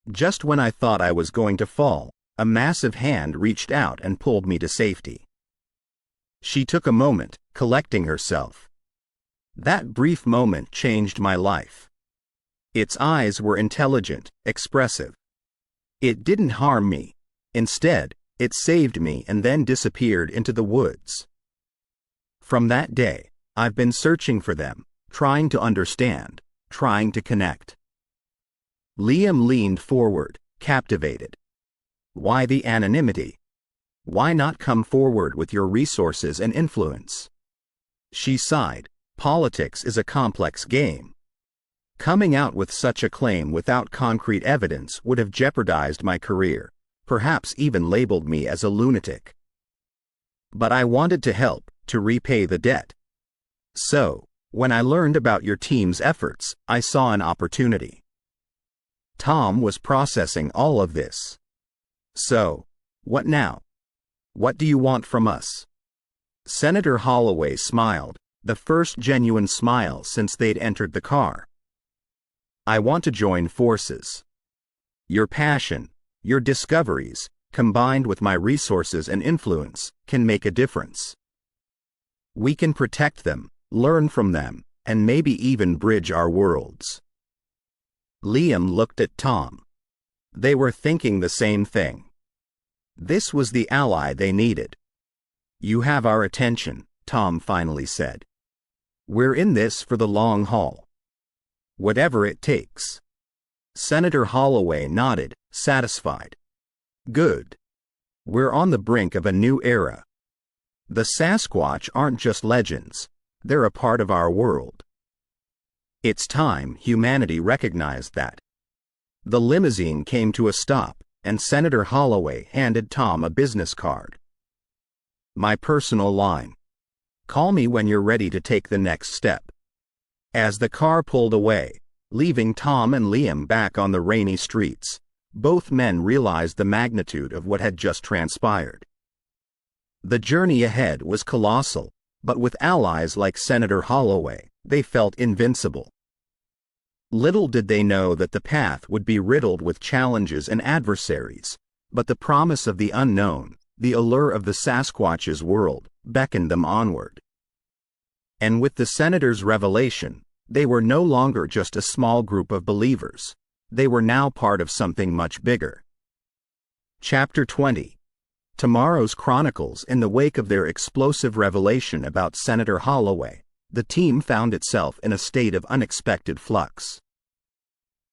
Just when I thought I was going to fall, a massive hand reached out and pulled me to safety. She took a moment, collecting herself. That brief moment changed my life. Its eyes were intelligent, expressive. It didn't harm me. Instead, it saved me and then disappeared into the woods. From that day, I've been searching for them, trying to understand, trying to connect. Liam leaned forward, captivated. Why the anonymity? Why not come forward with your resources and influence? She sighed. Politics is a complex game. Coming out with such a claim without concrete evidence would have jeopardized my career, perhaps even labeled me as a lunatic. But I wanted to help, to repay the debt. So, when I learned about your team's efforts, I saw an opportunity. Tom was processing all of this. So, what now? What do you want from us? Senator Holloway smiled, the first genuine smile since they'd entered the car. I want to join forces. Your passion, your discoveries, combined with my resources and influence, can make a difference. We can protect them, learn from them, and maybe even bridge our worlds. Liam looked at Tom. They were thinking the same thing. This was the ally they needed. You have our attention, Tom finally said. We're in this for the long haul. Whatever it takes. Senator Holloway nodded, satisfied. Good. We're on the brink of a new era. The Sasquatch aren't just legends, they're a part of our world. It's time humanity recognized that. The limousine came to a stop, and Senator Holloway handed Tom a business card. My personal line. Call me when you're ready to take the next step. As the car pulled away, leaving Tom and Liam back on the rainy streets, both men realized the magnitude of what had just transpired. The journey ahead was colossal, but with allies like Senator Holloway, they felt invincible. Little did they know that the path would be riddled with challenges and adversaries, but the promise of the unknown, the allure of the Sasquatch's world, beckoned them onward. And with the senator's revelation, they were no longer just a small group of believers. They were now part of something much bigger. Chapter 20. Tomorrow's Chronicles. In the wake of their explosive revelation about Senator Holloway, the team found itself in a state of unexpected flux.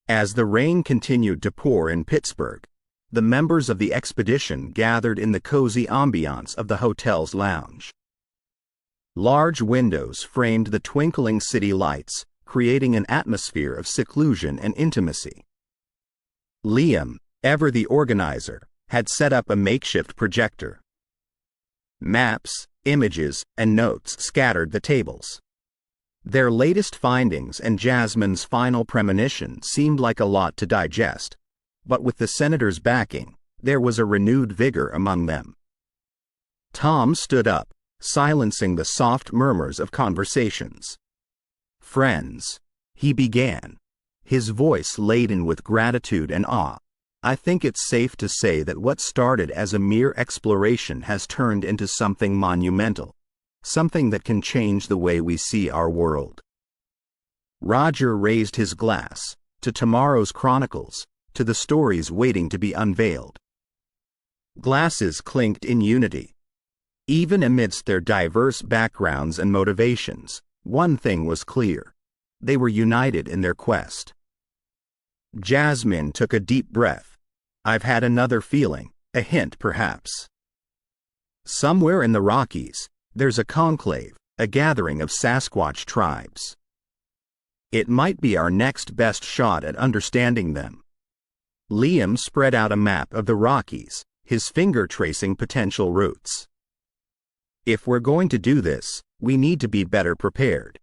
As the rain continued to pour in Pittsburgh, the members of the expedition gathered in the cozy ambiance of the hotel's lounge. Large windows framed the twinkling city lights, creating an atmosphere of seclusion and intimacy. Liam, ever the organizer, had set up a makeshift projector. Maps, images, and notes scattered the tables. Their latest findings and Jasmine's final premonition seemed like a lot to digest, but with the senator's backing, there was a renewed vigor among them. Tom stood up, silencing the soft murmurs of conversations. Friends, he began, his voice laden with gratitude and awe. I think it's safe to say that what started as a mere exploration has turned into something monumental, something that can change the way we see our world. Roger raised his glass, to tomorrow's chronicles, to the stories waiting to be unveiled. Glasses clinked in unity. Even amidst their diverse backgrounds and motivations, one thing was clear. They were united in their quest. Jasmine took a deep breath. I've had another feeling, a hint perhaps. Somewhere in the Rockies, there's a conclave, a gathering of Sasquatch tribes. It might be our next best shot at understanding them. Liam spread out a map of the Rockies, his finger tracing potential routes. If we're going to do this, we need to be better prepared.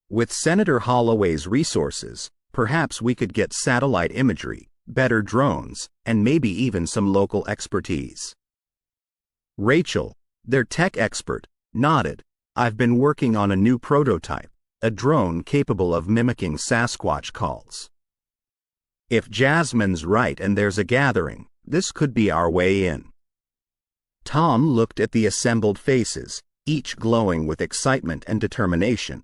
With Senator Holloway's resources, perhaps we could get satellite imagery, better drones, and maybe even some local expertise. Rachel, their tech expert, nodded. I've been working on a new prototype, a drone capable of mimicking Sasquatch calls. If Jasmine's right and there's a gathering, this could be our way in. Tom looked at the assembled faces, each glowing with excitement and determination.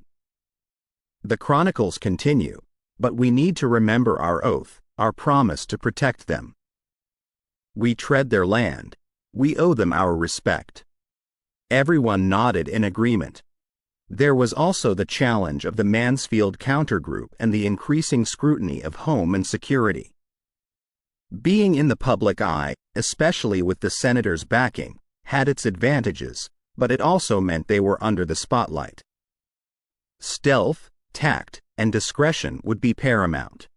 The chronicles continue, but we need to remember our oath, our promise to protect them. We tread their land. We owe them our respect. Everyone nodded in agreement. There was also the challenge of the Mansfield countergroup and the increasing scrutiny of home and security. Being in the public eye, especially with the senator's backing, had its advantages, but it also meant they were under the spotlight. Stealth, tact, and discretion would be paramount.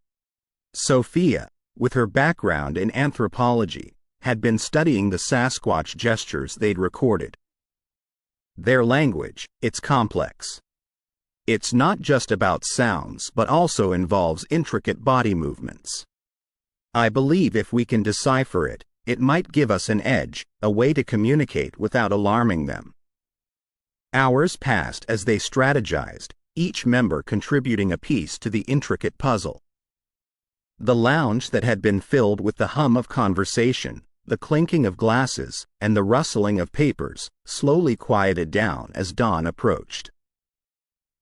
Sophia, with her background in anthropology, had been studying the Sasquatch gestures they'd recorded. Their language, it's complex. It's not just about sounds but also involves intricate body movements. I believe if we can decipher it, it might give us an edge, a way to communicate without alarming them. Hours passed as they strategized, each member contributing a piece to the intricate puzzle. The lounge that had been filled with the hum of conversation, the clinking of glasses, and the rustling of papers, slowly quieted down as dawn approached.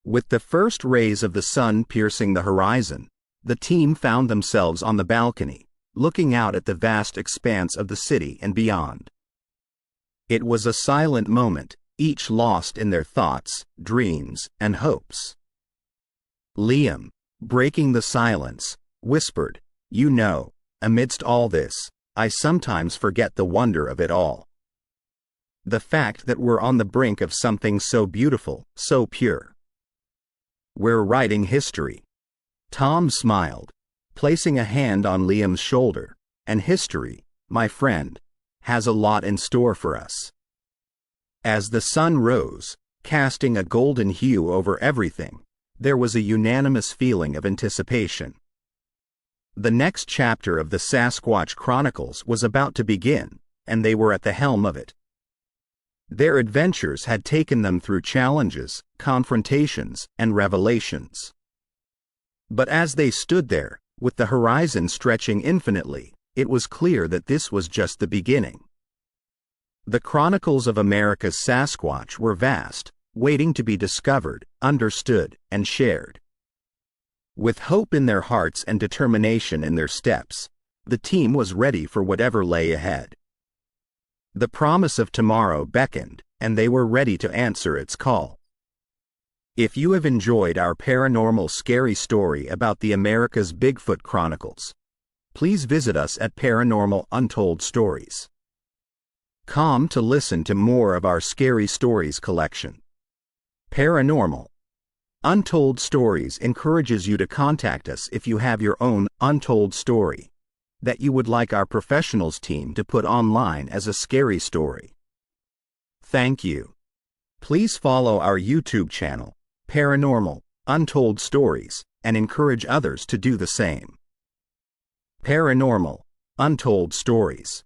With the first rays of the sun piercing the horizon, the team found themselves on the balcony, looking out at the vast expanse of the city and beyond. It was a silent moment, each lost in their thoughts, dreams, and hopes. Liam, breaking the silence, whispered, "You know, amidst all this, I sometimes forget the wonder of it all. The fact that we're on the brink of something so beautiful, so pure. We're writing history." Tom smiled, placing a hand on Liam's shoulder, "And history, my friend, has a lot in store for us." As the sun rose, casting a golden hue over everything, there was a unanimous feeling of anticipation. The next chapter of the Sasquatch Chronicles was about to begin, and they were at the helm of it. Their adventures had taken them through challenges, confrontations, and revelations. But as they stood there, with the horizon stretching infinitely, it was clear that this was just the beginning. The chronicles of America's Sasquatch were vast, waiting to be discovered, understood, and shared. With hope in their hearts and determination in their steps, the team was ready for whatever lay ahead. The promise of tomorrow beckoned, and they were ready to answer its call. If you have enjoyed our paranormal scary story about the America's Bigfoot Chronicles, please visit us at Paranormal Untold Stories. Come to listen to more of our scary stories collection. Paranormal Untold Stories encourages you to contact us if you have your own untold story that you would like our professionals team to put online as a scary story. Thank you. Please follow our YouTube channel, Paranormal Untold Stories, and encourage others to do the same. Paranormal Untold Stories.